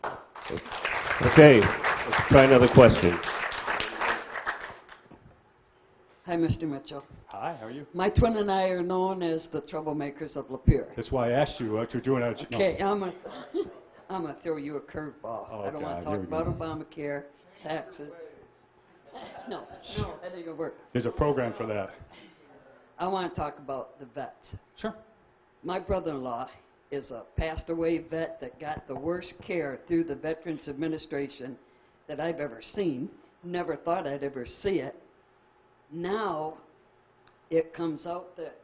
Okay, let's try another question. Hi, Mr. Mitchell. Hi, how are you? My twin and I are known as the troublemakers of Lapeer. That's why I asked you what you're doing. Okay, I'm gonna throw you a curveball. Oh, I don't want to talk about Obamacare, taxes. No, that ain't gonna work. There's a program for that. I want to talk about the vets. Sure. My brother-in-law is a passed-away vet that got the worst care through the Veterans Administration that I've ever seen. Never thought I'd ever see it. Now, it comes out that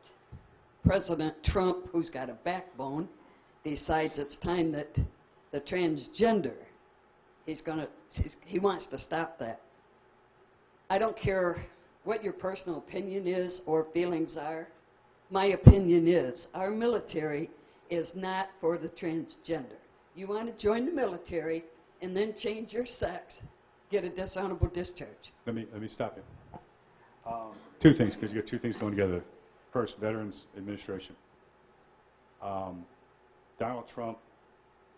President Trump, who's got a backbone, decides it's time that the transgender, he wants to stop that. I don't care what your personal opinion is or feelings are. My opinion is our military is not for the transgender. You want to join the military and then change your sex, get a dishonorable discharge. Let me stop you. Two things, because you got two things going together. First, Veterans Administration. Donald Trump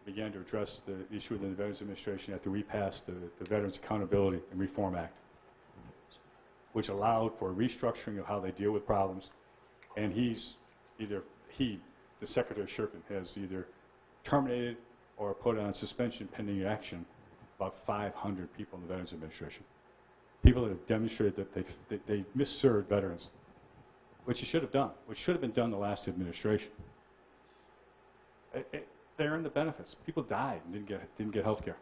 began to address the issue within the Veterans Administration after we passed the Veterans Accountability and Reform Act, which allowed for restructuring of how they deal with problems. And the Secretary Sherkin, has either terminated or put on suspension pending action about 500 people in the Veterans Administration. People that have demonstrated that they misserved veterans, which you should have done, which should have been done in the last administration. They earned the benefits. People died and didn't get health care.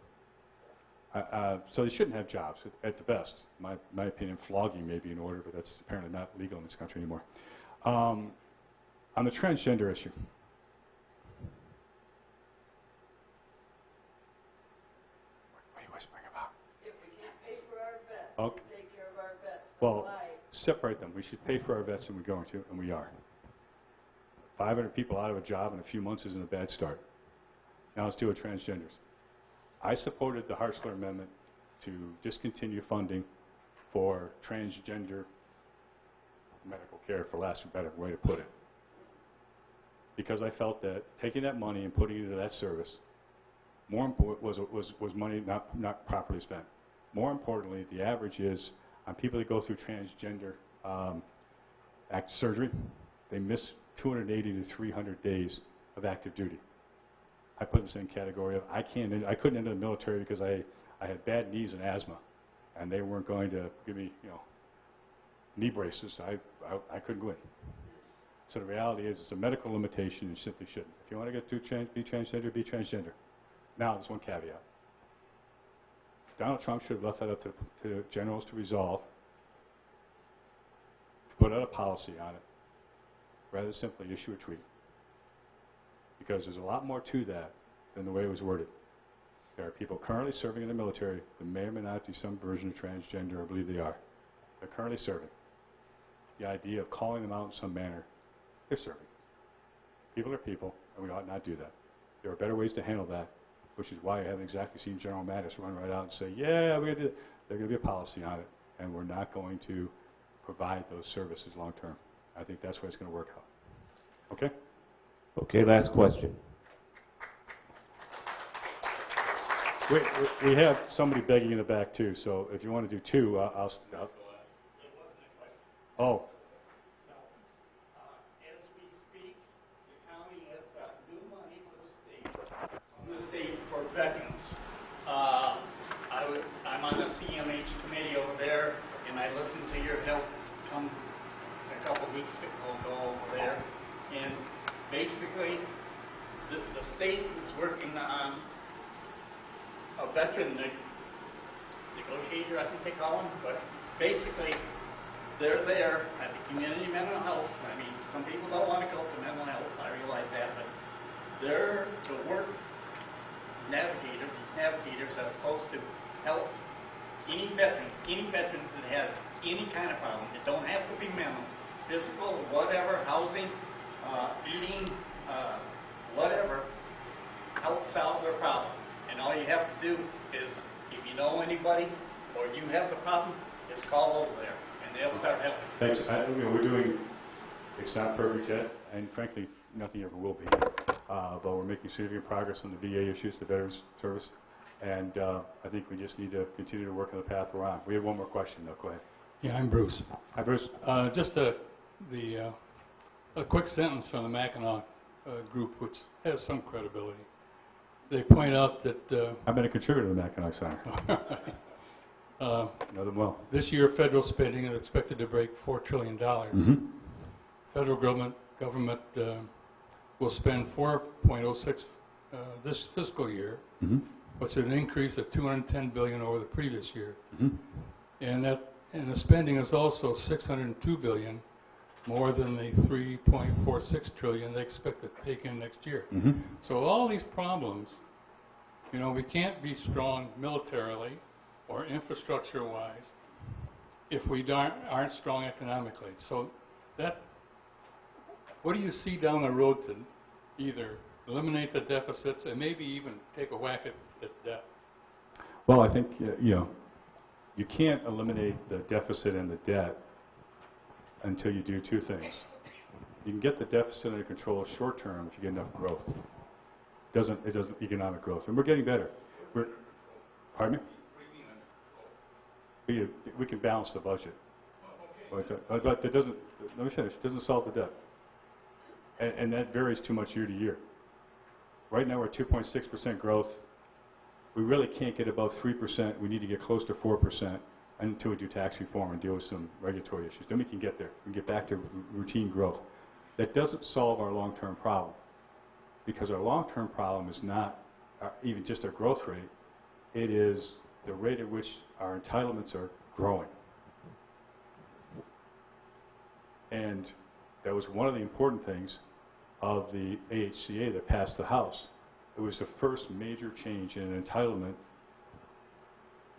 So they shouldn't have jobs at the best. My opinion, flogging may be in order, but that's apparently not legal in this country anymore. On the transgender issue. What are you whispering about? If we can't pay for our vets, Okay. we take care of our vets. Well, separate them. We should pay for our vets, and we're going to, and we are. 500 people out of a job in a few months isn't a bad start. Now let's deal with transgenders. I supported the Hartzler Amendment to discontinue funding for transgender medical care, for lack of a better way to put it. Because I felt that taking that money and putting it into that service was money not properly spent. More importantly, the average is on people that go through transgender surgery, they miss 280 to 300 days of active duty. I put this in category of I couldn't enter the military because I had bad knees and asthma, and they weren't going to give me knee braces. I couldn't go in. So the reality is it's a medical limitation, you simply shouldn't. If you want to get be transgender, be transgender. Now, there's one caveat. Donald Trump should have left that up to generals to resolve, to put out a policy on it, rather than simply issue a tweet. Because there's a lot more to that than the way it was worded. There are people currently serving in the military that may or may not be some version of transgender, I believe they are. They're currently serving. The idea of calling them out in some manner, they're serving. People are people, and we ought not do that. There are better ways to handle that, which is why I haven't exactly seen General Mattis run right out and say, yeah, we're going to do it. There's going to be a policy on it, and we're not going to provide those services long term. I think that's where it's going to work out. Okay? Okay, last question. We have somebody begging in the back, too, so if you want to do two, I'll oh. As we speak, the county has got new money from the state for veterans. I'm on the CMH committee over there, and I listened to your help come a couple weeks ago over there. And basically, the state is working on a veteran negotiator, I think they call them, but basically, they're there at the community mental health. I mean, some people don't want to go to mental health, I realize that, but they're the work navigators, these navigators are supposed to help any veteran that has any kind of problem. It don't have to be mental, physical, whatever, housing, eating, whatever, help solve their problem. And all you have to do is, if you know anybody or you have the problem, just call over there. They'll start helping. Thanks. We're doing, it's not perfect yet, and frankly, nothing ever will be. But we're making significant progress on the VA issues, the Veterans Service, and I think we just need to continue to work on the path we're on. We have one more question, though. Go ahead. Yeah, I'm Bruce. Hi, Bruce. Just a quick sentence from the Mackinac group, which has some credibility. They point out that... I've been a contributor to the Mackinac Center. Know them well. This year, federal spending is expected to break $4 trillion. Mm-hmm. Federal government will spend 4.06 this fiscal year, which is an increase of $210 billion over the previous year. And the spending is also $602 billion more than the $3.46 trillion they expect to take in next year. So all these problems, we can't be strong militarily or infrastructure-wise if we aren't strong economically. So what do you see down the road to either eliminate the deficits and maybe even take a whack at debt? Well, I think, you can't eliminate the deficit and the debt until you do two things. You can get the deficit under control short term if you get enough growth. It doesn't economic growth. And we're getting better. Pardon me? We can balance the budget. But it doesn't, let me finish, it doesn't solve the debt. And that varies too much year to year. Right now we're at 2.6% growth. We really can't get above 3%. We need to get close to 4% until we do tax reform and deal with some regulatory issues. Then we can get there. We can get back to routine growth. That doesn't solve our long-term problem, because our long-term problem is not even just our growth rate. It is the rate at which our entitlements are growing. And that was one of the important things of the AHCA that passed the House. It was the first major change in an entitlement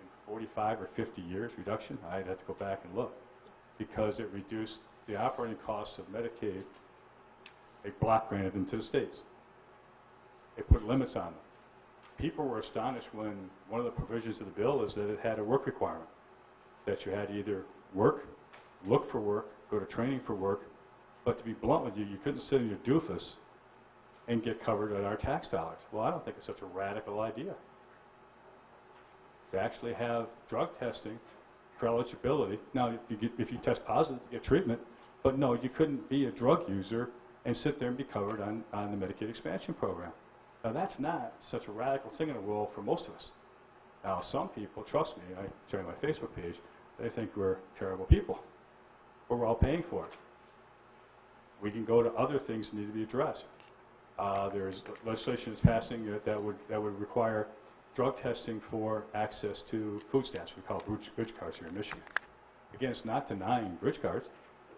in 45 or 50 years reduction. I'd have to go back and look, because it reduced the operating costs of Medicaid. It block granted them to the states. It put limits on them. People were astonished when one of the provisions of the bill is that it had a work requirement, that you had to either work, look for work, go to training for work, but to be blunt with you, you couldn't sit in your doofus and get covered at our tax dollars. Well, I don't think it's such a radical idea. To actually have drug testing for eligibility. Now, if you test positive, you get treatment, but no, you couldn't be a drug user and sit there and be covered on the Medicaid expansion program. Now, that's not such a radical thing in the world for most of us. Now, some people, trust me, I joined my Facebook page, they think we're terrible people, but we're all paying for it. We can go to other things that need to be addressed. There's legislation that's passing that would require drug testing for access to food stamps. We call it bridge cards here in Michigan. Again, it's not denying bridge cards.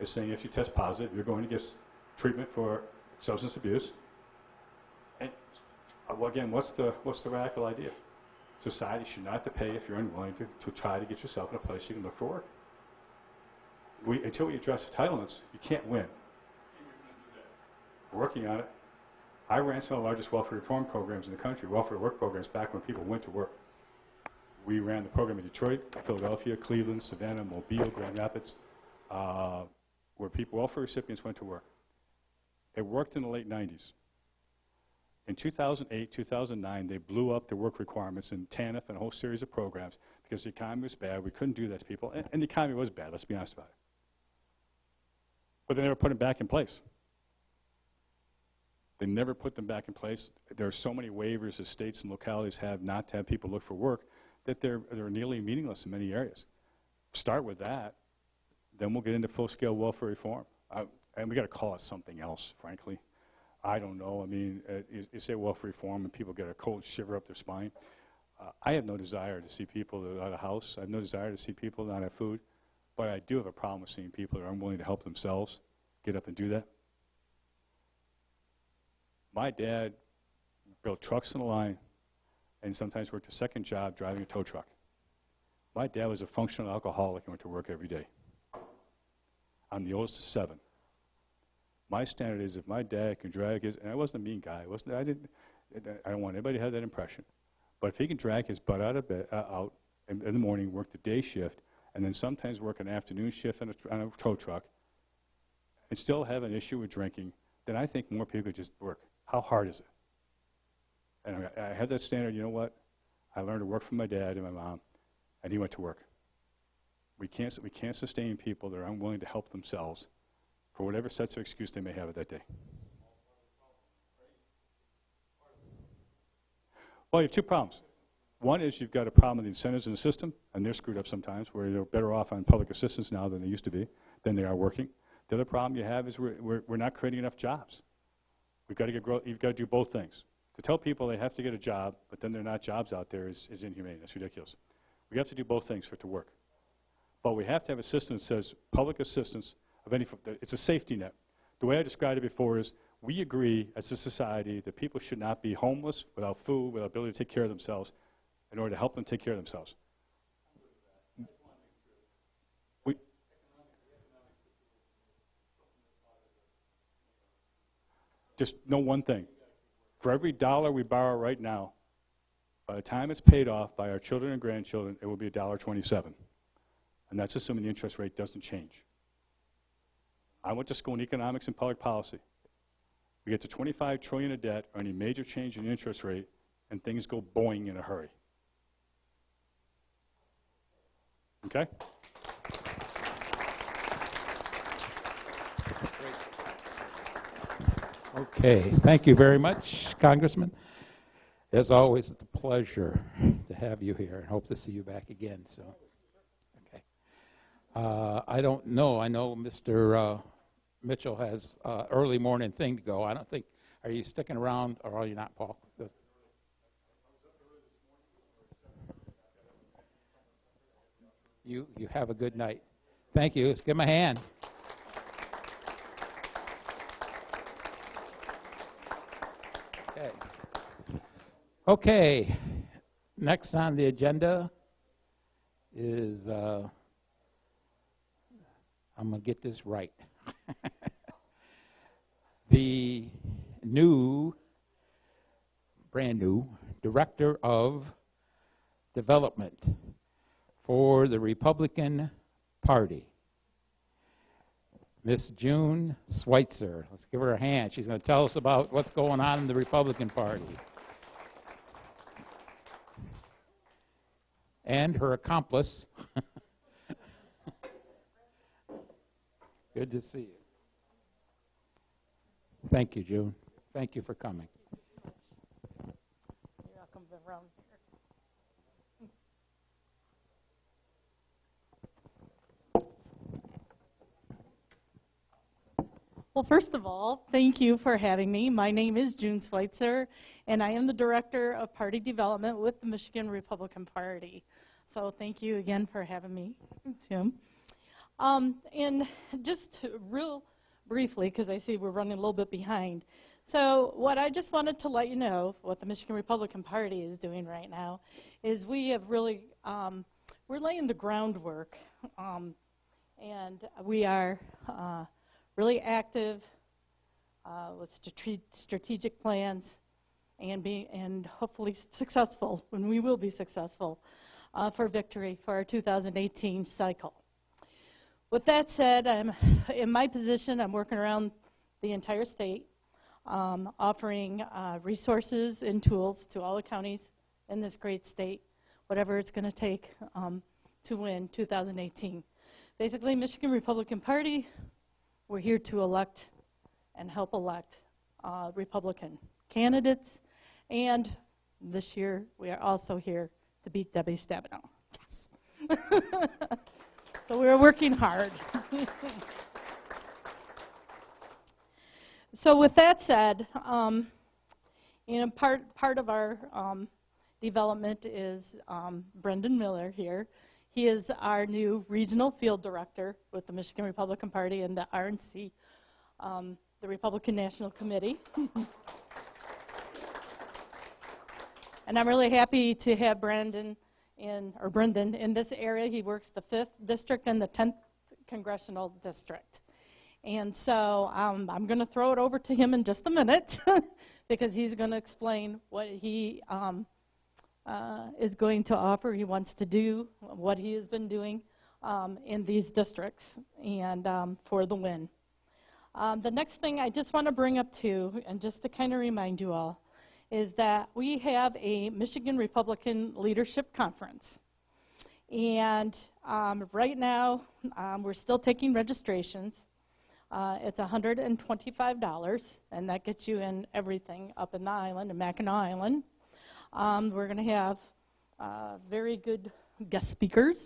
It's saying if you test positive, you're going to get treatment for substance abuse. And again, what's the radical idea? Society should not have to pay if you're unwilling to try to get yourself in a place you can look for work. Until we address entitlements, you can't win. We're working on it. I ran some of the largest welfare reform programs in the country, welfare work programs, back when people went to work. We ran the program in Detroit, Philadelphia, Cleveland, Savannah, Mobile, Grand Rapids, where welfare recipients went to work. It worked in the late 90s. In 2008, 2009, they blew up the work requirements in TANF and a whole series of programs because the economy was bad. We couldn't do that to people. And the economy was bad, let's be honest about it. But they never put them back in place. They never put them back in place. There are so many waivers that states and localities have not to have people look for work that they're nearly meaningless in many areas. Start with that, then we'll get into full-scale welfare reform. And we got to call it something else, frankly. I don't know. I mean, you say welfare reform and people get a cold shiver up their spine. I have no desire to see people that are out of house. I have no desire to see people that don't have food. But I do have a problem with seeing people that are unwilling to help themselves get up and do that. My dad built trucks in the line and sometimes worked a second job driving a tow truck. My dad was a functional alcoholic and went to work every day. I'm the oldest of 7. My standard is if my dad can drag his, and I wasn't a mean guy, I don't want anybody to have that impression, but if he can drag his butt out of bed, out in the morning, work the day shift, and then sometimes work an afternoon shift on a tow truck, and still have an issue with drinking, then I think more people could just work. How hard is it? And I had that standard, you know what? I learned to work from my dad and my mom, and he went to work. We can't sustain people that are unwilling to help themselves for whatever sets of excuse they may have at that day. Well, you have 2 problems. One is you've got a problem with the incentives in the system, and they're screwed up sometimes, where they're better off on public assistance now than they used to be, than they are working. The other problem you have is we're not creating enough jobs. You've got to do both things. To tell people they have to get a job, but then there are not jobs out there is inhumane. That's ridiculous. We have to do both things for it to work. But we have to have a system that says public assistance of any, it's a safety net. The way I described it before is we agree as a society that people should not be homeless, without food, without ability to take care of themselves, in order to help them take care of themselves. Just know one thing. For every dollar we borrow right now, by the time it's paid off by our children and grandchildren, it will be $1.27. And that's assuming the interest rate doesn't change. I went to school in economics and public policy. We get to $25 trillion of debt or any major change in the interest rate, and things go boing in a hurry. Okay? Okay, thank you very much, Congressman. As always, it's a pleasure to have you here, and hope to see you back again. So, okay. I don't know. I know Mr. Mitchell has early morning thing to go. I don't think. Are you sticking around, or are you not, Paul? You have a good night. Thank you. Let's give him a hand. Okay, next on the agenda is, I'm going to get this right, the brand new Director of Development for the Republican Party, Miss June Schweitzer. Let's give her a hand. She's going to tell us about what's going on in the Republican Party. And her accomplice. Good to see you. Thank you, June. Thank you for coming. You're welcome around here. Well, first of all, thank you for having me. My name is June Schweitzer, and I am the Director of Party Development with the Michigan Republican Party. So thank you again for having me, Tim. And just real briefly, because I see we're running a little bit behind. So what I just wanted to let you know, what the Michigan Republican Party is doing right now, is we have really, we're laying the groundwork, and we are really active with strategic plans and hopefully successful, and we will be successful for victory for our 2018 cycle. With that said, in my position, I'm working around the entire state, offering resources and tools to all the counties in this great state, whatever it's going to take to win 2018. Basically, Michigan Republican Party, we're here to elect and help elect Republican candidates, and this year we are also here to beat Debbie Stabenow. Yes. So we're working hard. So with that said, part of our development is Brendan Miller here. He is our new regional field director with the Michigan Republican Party and the RNC, the Republican National Committee. And I'm really happy to have Brendan in this area. He works the 5th District and the 10th Congressional District. And so I'm going to throw it over to him in just a minute because he's going to explain what he is going to offer, he wants to do, what he has been doing in these districts and for the win. The next thing I just want to bring up too, and just to kind of remind you all, is that we have a Michigan Republican Leadership Conference. And right now, we're still taking registrations. It's $125, and that gets you in everything up in the island, in Mackinac Island. We're going to have very good guest speakers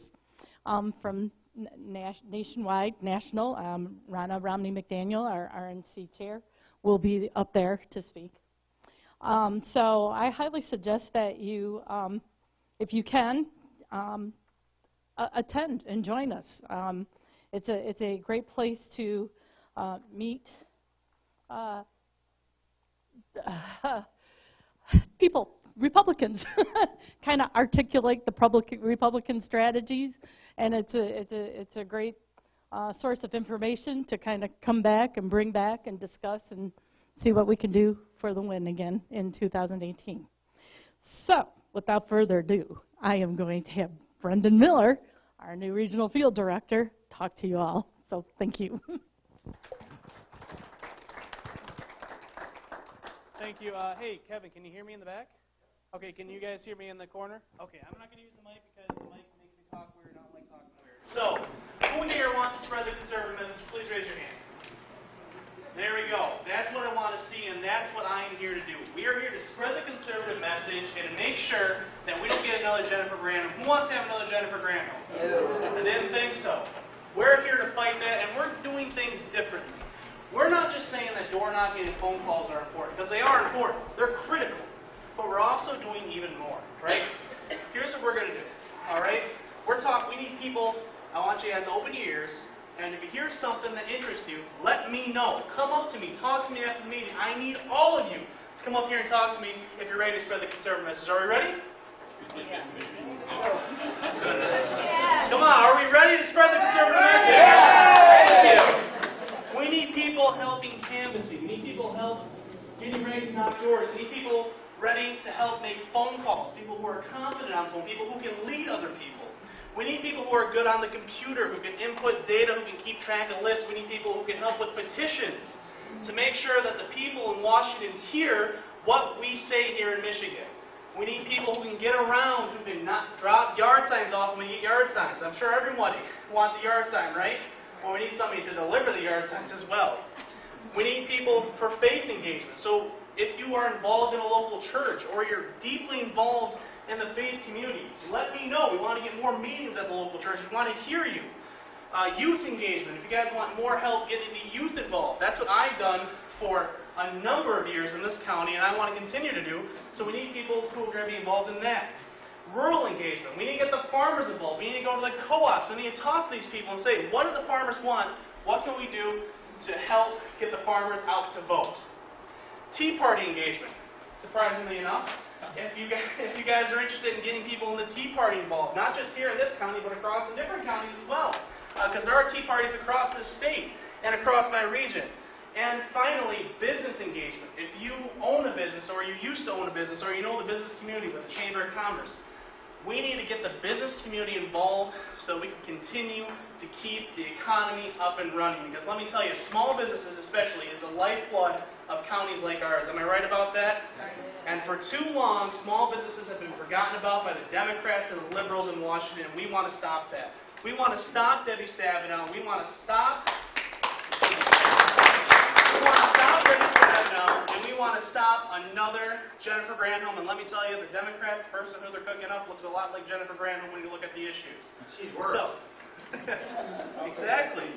from nationwide, national. Ronna Romney McDaniel, our RNC chair, will be up there to speak. So I highly suggest that you, if you can, attend and join us. It's a great place to meet people, Republicans, kind of articulate the Republican strategies, and it's a great source of information to kind of come back and bring back and discuss and see what we can do for the win again in 2018. So, without further ado, I am going to have Brendan Miller, our new regional field director, talk to you all. So, thank you. Thank you. Hey, Kevin, can you hear me in the back? Okay, can you guys hear me in the corner? Okay, I'm not going to use the mic because the mic makes me talk weird. I don't like talking weird. So, who here wants to spread the conservative message? Please raise your hand. There we go. That's what I want to see, and that's what I'm here to do. We are here to spread the conservative message and to make sure that we don't get another Jennifer Granholm. Who wants to have another Jennifer Granholm? I didn't think so. We're here to fight that, and we're doing things differently. We're not just saying that door knocking and phone calls are important, because they are important. They're critical. But we're also doing even more, right? Here's what we're going to do, all right? We need people. I want you guys to open your ears. And if you hear something that interests you, let me know. Come up to me. Talk to me after the meeting. I need all of you to come up here and talk to me if you're ready to spread the conservative message. Are we ready? Yeah. Goodness. Yeah. Come on. Are we ready to spread the conservative message? Yeah. Thank you. We need people helping canvassing. We need people help getting ready to knock doors. We need people ready to help make phone calls. People who are confident on the phone. People who can lead other people. We need people who are good on the computer, who can input data, who can keep track of lists. We need people who can help with petitions to make sure that the people in Washington hear what we say here in Michigan. We need people who can get around, who can not drop yard signs off when we get yard signs. I'm sure everybody wants a yard sign, right? Well, we need somebody to deliver the yard signs as well. We need people for faith engagement. So if you are involved in a local church or you're deeply involved in the faith community, let me know. We want to get more meetings at the local church. We want to hear you. Youth engagement. If you guys want want more help getting the youth involved. That's what I've done for a number of years in this county, and I want to continue to do. So we need people who are going to be involved in that. Rural engagement. We need to get the farmers involved. We need to go to the co-ops. We need to talk to these people and say, what do the farmers want? What can we do to help get the farmers out to vote? Tea Party engagement. Surprisingly enough, if you guys are interested in getting people in the Tea Party involved, not just here in this county, but across in different counties as well, because there are Tea Parties across this state and across my region. And finally, business engagement. If you own a business, or you used to own a business, or you know the business community with the Chamber of Commerce, we need to get the business community involved so we can continue to keep the economy up and running. Because let me tell you, small businesses especially is the lifeblood of counties like ours. Am I right about that? Right. And for too long, small businesses have been forgotten about by the Democrats and the liberals in Washington. We want to stop that. We want to stop Debbie Stabenow. We want to stop Debbie Stabenow, and we want to stop another Jennifer Granholm. And let me tell you, the Democrats, the person who they're cooking up, looks a lot like Jennifer Granholm when you look at the issues. She's worse. So, exactly.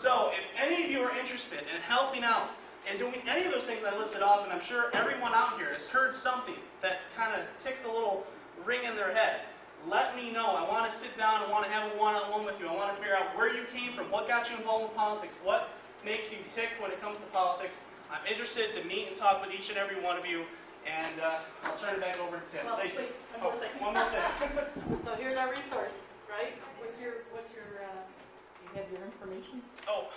So, if any of you are interested in helping out and doing any of those things I listed off, and I'm sure everyone out here has heard something that kind of ticks a little ring in their head, let me know. I want to sit down. I want to have a one-on-one with you. I want to figure out where you came from, what got you involved in politics, what makes you tick when it comes to politics. I'm interested to meet and talk with each and every one of you, and I'll turn it back over to Tim. Well, Thank you. wait, One more thing. So here's our resource, right? What's your, you have your information? Oh,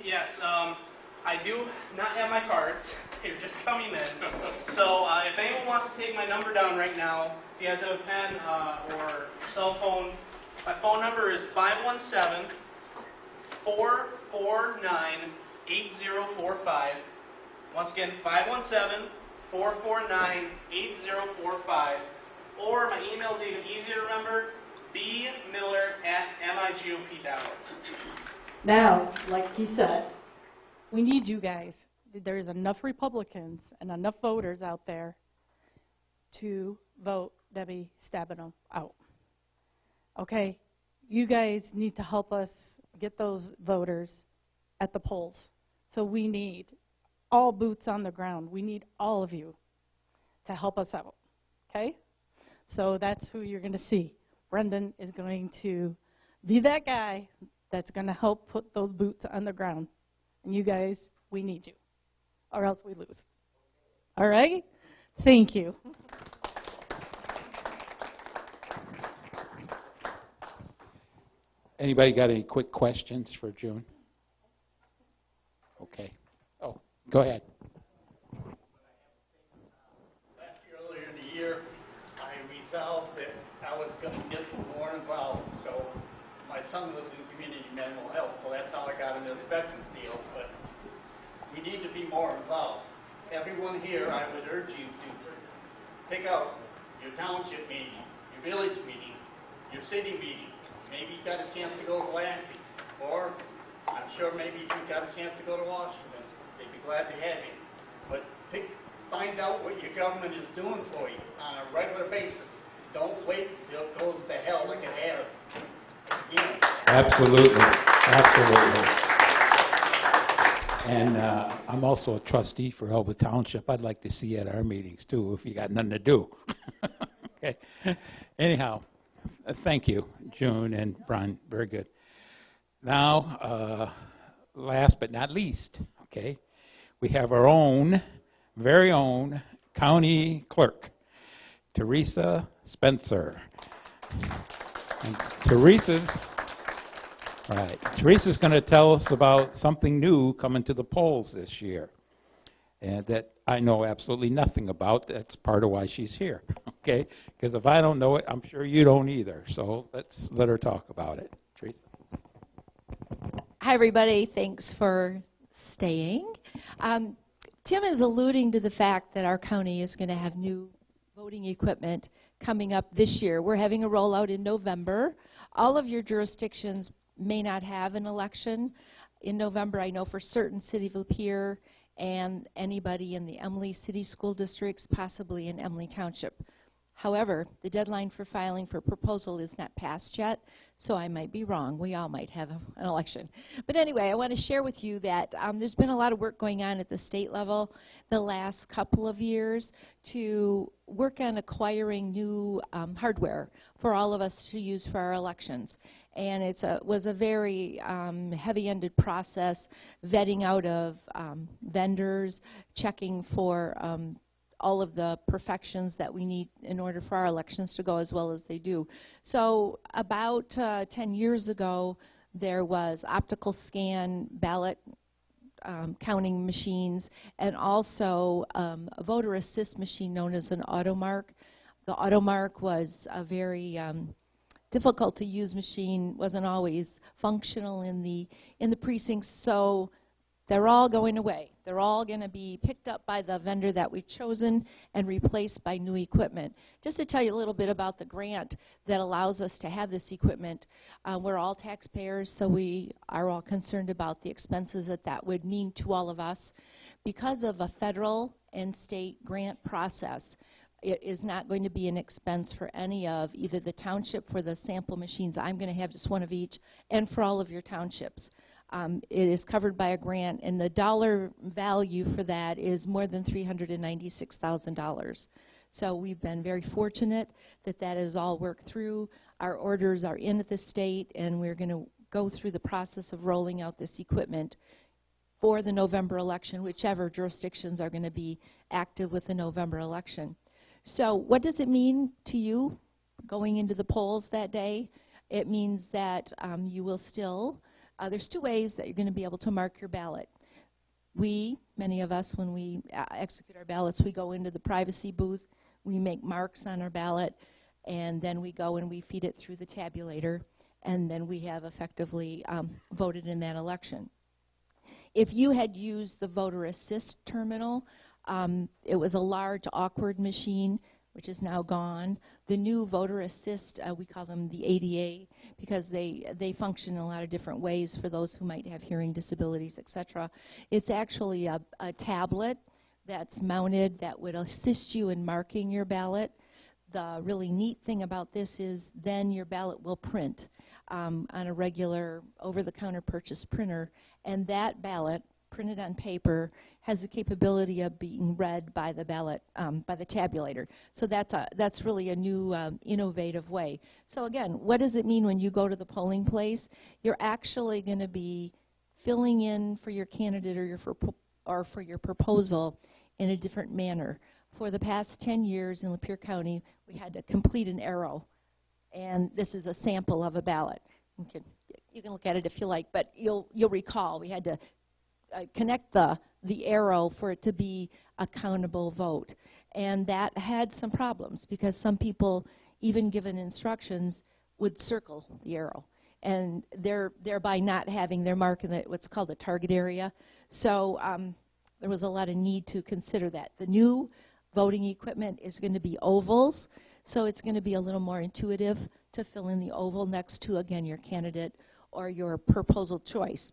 yes. I do not have my cards. They're just coming in. So if anyone wants to take my number down right now, if you guys have a pen or cell phone, my phone number is 517-449-8045. Once again, 517-449-8045. Or my email is even easier to remember, bmiller@migop.org. Now, like he said, we need you guys. There's enough Republicans and enough voters out there to vote Debbie Stabenow out. Okay? You guys need to help us get those voters at the polls. So we need all boots on the ground. We need all of you to help us out. Okay? So that's who you're going to see. Brendan is going to be that guy that's going to help put those boots on the ground. And you guys, we need you, or else we lose. All right? Thank you. Anybody got any quick questions for June? Okay. Oh, go ahead. Earlier in the year, I resolved that I was going to get more involved. So my son was in community mental health, so that's how I got into this veterans deal. But we need to be more involved. Everyone here, I would urge you to pick out your township meeting, your village meeting, your city meeting. Maybe you got a chance to go to Lansing, or I'm sure maybe you got a chance to go to Washington. They'd be glad to have you. But find out what your government is doing for you on a regular basis. Don't wait until it goes to hell like it has. Again. Absolutely. Absolutely. And I'm also a trustee for Elba Township. I'd like to see you at our meetings, too, if you got nothing to do. Okay. Anyhow, thank you, June and Brian. Very good. Now, last but not least, okay, we have our own, very own county clerk, Teresa Spencer. And Teresa's going to tell us about something new coming to the polls this year, and that I know absolutely nothing about. That's part of why she's here, okay? Because if I don't know it, I'm sure you don't either. So let's let her talk about it. Teresa. Hi, everybody. Thanks for staying. Tim is alluding to the fact that our county is going to have new voting equipment coming up this year. We're having a rollout in November. All of your jurisdictions may not have an election in November. I know for certain City of Lapeer and anybody in the Emily City School Districts, possibly in Emily Township. However, the deadline for filing for proposal is not passed yet, so I might be wrong. We all might have an election. But anyway, I want to share with you that there's been a lot of work going on at the state level the last couple of years to work on acquiring new hardware for all of us to use for our elections. And it was a very heavy-ended process, vetting out of vendors, checking for all of the perfections that we need in order for our elections to go as well as they do. So about 10 years ago, there was optical scan ballot counting machines and also a voter assist machine known as an automark. The automark was a very difficult to use machine, wasn't always functional in the precincts, so they're all going away. They're all going to be picked up by the vendor that we've chosen and replaced by new equipment. Just to tell you a little bit about the grant that allows us to have this equipment, we're all taxpayers, so we are all concerned about the expenses that that would mean to all of us. Because of a federal and state grant process, it is not going to be an expense for any of either the township for the sample machines. I'm going to have just one of each, and for all of your townships. It is covered by a grant, and the dollar value for that is more than $396,000. So we've been very fortunate that that is all worked through. Our orders are in at the state, and we're going to go through the process of rolling out this equipment for the November election, whichever jurisdictions are going to be active with the November election. So what does it mean to you going into the polls that day? It means that you will still there's two ways that you're going to be able to mark your ballot. Many of us, when we execute our ballots, we go into the privacy booth, we make marks on our ballot, and then we go and we feed it through the tabulator, and then we have effectively voted in that election. If you had used the voter assist terminal, it was a large, awkward machine, which is now gone. The new voter assist, we call them the ADA, because they function in a lot of different ways for those who might have hearing disabilities, etc. It's actually a tablet that's mounted that would assist you in marking your ballot. The really neat thing about this is then your ballot will print on a regular over-the-counter purchase printer, and that ballot, printed on paper, has the capability of being read by the ballot, by the tabulator. So that's really a new innovative way. So again, what does it mean when you go to the polling place? You're actually going to be filling in for your candidate or for your proposal in a different manner. For the past 10 years in Lapeer County, we had to complete an arrow, and this is a sample of a ballot. You can look at it if you like, but you'll recall we had to connect the arrow for it to be a countable vote. And that had some problems because some people, even given instructions, would circle the arrow, and thereby not having their mark in what's called the target area. So there was a lot of need to consider that. The new voting equipment is going to be ovals, so it's going to be a little more intuitive to fill in the oval next to, again, your candidate or your proposal choice.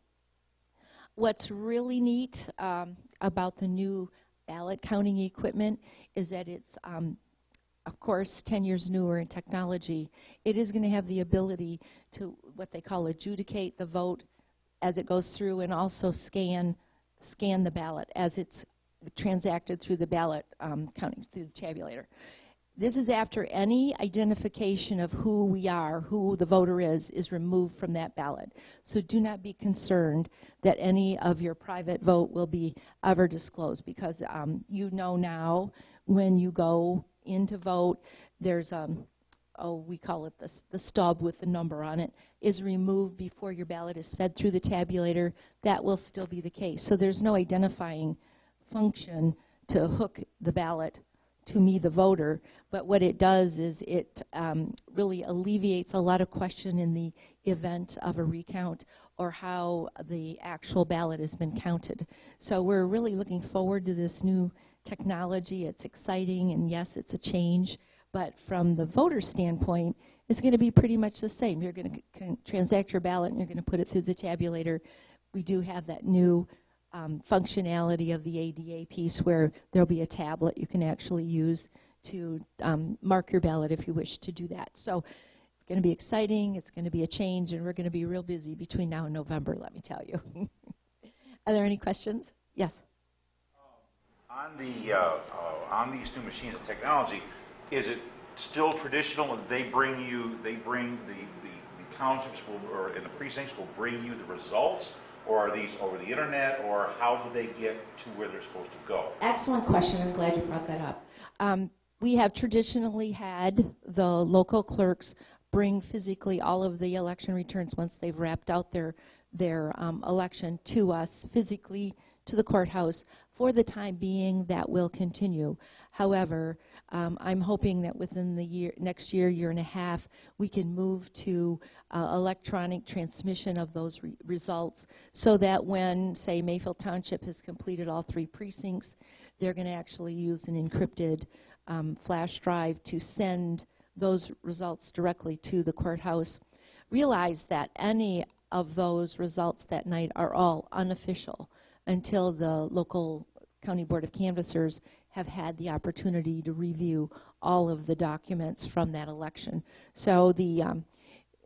What's really neat about the new ballot counting equipment is that it's, of course, 10 years newer in technology. It is going to have the ability to what they call adjudicate the vote as it goes through, and also scan the ballot as it's transacted through the ballot counting, through the tabulator. This is after any identification of who we are, who the voter is removed from that ballot. So do not be concerned that any of your private vote will be ever disclosed, because you know now when you go in to vote, there's we call it the stub with the number on it, is removed before your ballot is fed through the tabulator. That will still be the case. So there's no identifying function to hook the ballot to me, the voter, but what it does is it really alleviates a lot of question in the event of a recount or how the actual ballot has been counted. So we're really looking forward to this new technology. It's exciting, and yes, it's a change, but from the voter standpoint, it's going to be pretty much the same. You're going to transact your ballot, and you're going to put it through the tabulator. We do have that new functionality of the ADA piece where there'll be a tablet you can actually use to mark your ballot if you wish to do that. So it's going to be exciting. It's going to be a change, and we're going to be real busy between now and November, let me tell you. Are there any questions? Yes. On these new machines and technology, is it still traditional? They bring the townships and the precincts will bring you the results, or are these over the internet, or how do they get to where they're supposed to go? Excellent question. I'm glad you brought that up. We have traditionally had the local clerks bring physically all of the election returns once they've wrapped out their election to us physically to the courthouse. For the time being, that will continue. However, I'm hoping that within the next year and a half, we can move to electronic transmission of those results, so that when, say, Mayfield Township has completed all 3 precincts, they're going to actually use an encrypted flash drive to send those results directly to the courthouse. Realize that any of those results that night are all unofficial until the local County Board of Canvassers have had the opportunity to review all of the documents from that election. So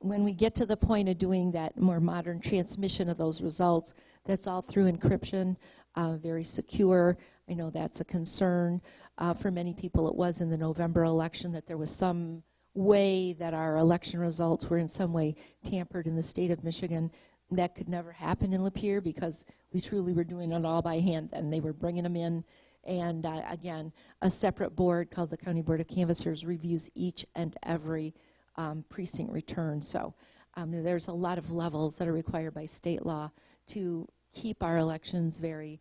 when we get to the point of doing that more modern transmission of those results, that's all through encryption, very secure. I know that's a concern. For many people, it was in the November election that there was some way that our election results were in some way tampered in the state of Michigan. That could never happen in Lapeer because we truly were doing it all by hand, and they were bringing them in. And again, a separate board called the County Board of Canvassers reviews each and every precinct return. So there's a lot of levels that are required by state law to keep our elections very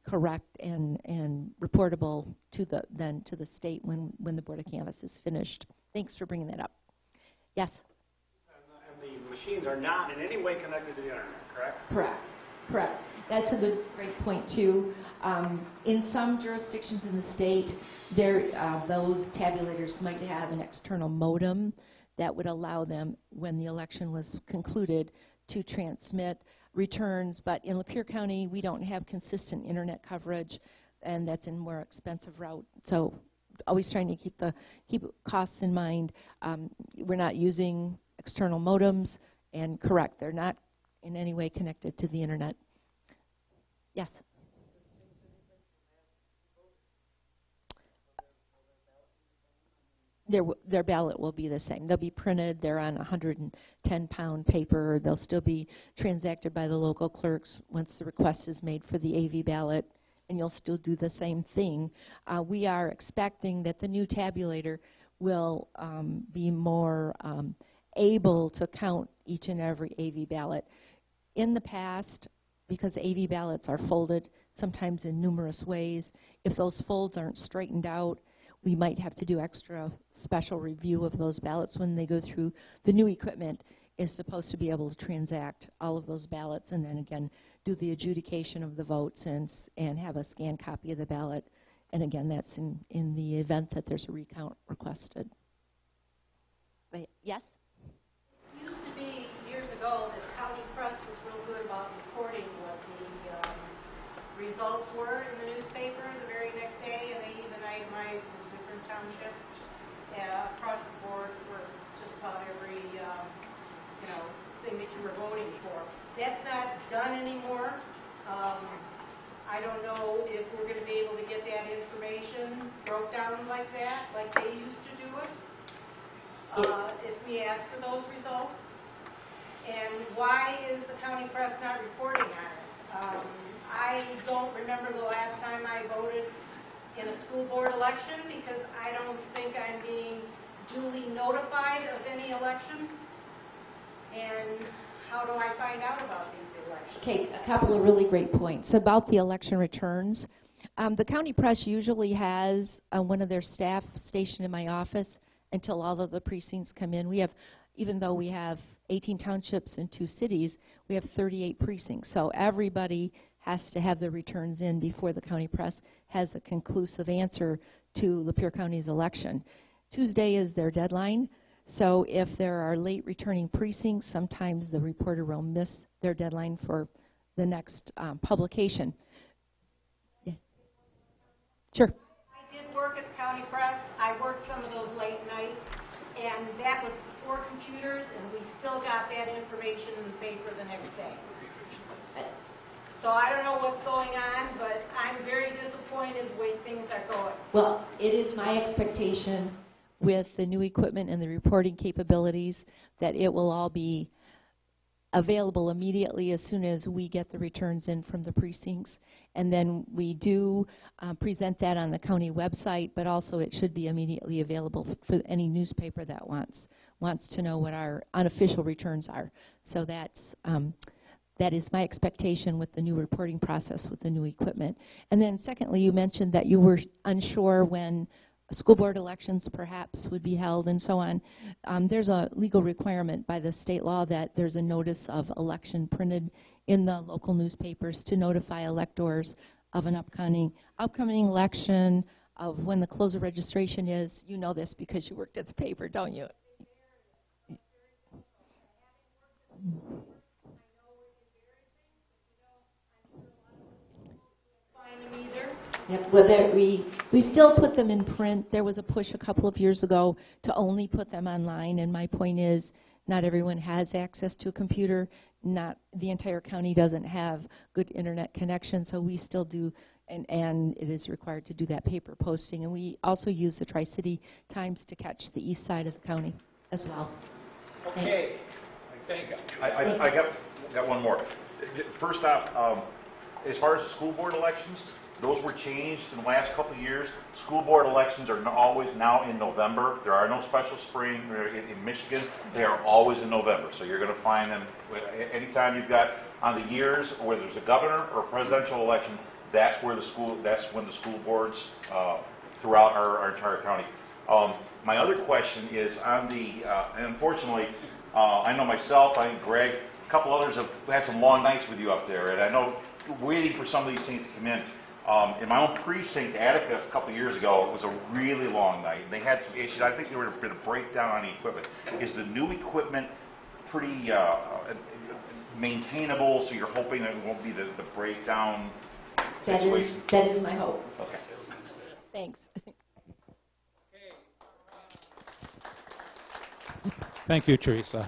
correct and reportable to the state when the Board of Canvass is finished. Thanks for bringing that up. Yes? And the machines are not in any way connected to the internet, correct? Correct. That's a great point too. In some jurisdictions in the state, those tabulators might have an external modem that would allow them, when the election was concluded, to transmit returns. But in Lapeer County, we don't have consistent internet coverage, and that's a more expensive route. So always trying to keep costs in mind. We're not using external modems, and correct, they're not in any way connected to the internet. Yes? Their ballot will be the same. They'll be printed. They're on 110-pound paper. They'll still be transacted by the local clerks once the request is made for the AV ballot, and you'll still do the same thing. We are expecting that the new tabulator will be more able to count each and every AV ballot. In the past, because AV ballots are folded sometimes in numerous ways, if those folds aren't straightened out, we might have to do extra special review of those ballots when they go through. The new equipment is supposed to be able to transact all of those ballots and then again do the adjudication of the votes and have a scanned copy of the ballot. And again, that's in the event that there's a recount requested. Yes? It used to be years ago that county press was real good about reporting what the results were in the newspaper the very next day, and they even itemized the different townships across the board for just about every thing that you were voting for. That's not done anymore. I don't know if we're going to be able to get that information broke down like that, like they used to do it, if we ask for those results. And why is the county press not reporting on it? I don't remember the last time I voted in a school board election because I don't think I'm being duly notified of any elections. And how do I find out about these elections? Okay, a couple of really great points about the election returns. The county press usually has one of their staff stationed in my office until all of the precincts come in. We have, even though we have 18 townships and 2 cities, we have 38 precincts. So everybody has to have their returns in before the county press has a conclusive answer to Lapeer County's election. Tuesday is their deadline. So if there are late returning precincts, sometimes the reporter will miss their deadline for the next publication. Yeah. Sure. I did work at the county County Press. I worked some of those late nights, and that was before computers, and we still got that information in the paper the next day. So I don't know what's going on, but I'm very disappointed the way things are going. Well, it is my expectation with the new equipment and the reporting capabilities that it will all be available immediately as soon as we get the returns in from the precincts. And then we do present that on the county website, but also it should be immediately available for any newspaper that wants to know what our unofficial returns are. So that is my expectation with the new reporting process with the new equipment. And then secondly, you mentioned that you were unsure when school board elections perhaps would be held and so on. There's a legal requirement by the state law that there's a notice of election printed in the local newspapers to notify electors of an upcoming election, of when the close of registration is. You know this because you worked at the paper, don't you? Yep. Well, we still put them in print. There was a push a couple of years ago to only put them online, and my point is not everyone has access to a computer. Not the entire county doesn't have good internet connection, so we still do, and it is required to do that paper posting. And we also use the Tri-City Times to catch the east side of the county as well. Okay. Thank you. I got one more. First off, as far as the school board elections, those were changed in the last couple of years. School board elections are always now in November. There are no special spring in Michigan. They are always in November. So you're going to find them anytime you've got on the years where there's a governor or presidential election. That's when the school boards throughout our entire county. My other question is on the. Unfortunately, I know myself. I think Greg, a couple others have had some long nights with you up there, and I know waiting for some of these things to come in. In my own precinct, Attica, a couple of years ago, it was a really long night. They had some issues. I think there would have been a breakdown on the equipment. Is the new equipment pretty maintainable, so you're hoping that it won't be the breakdown situation? That is my hope. Okay. Thanks. Thank you, Teresa.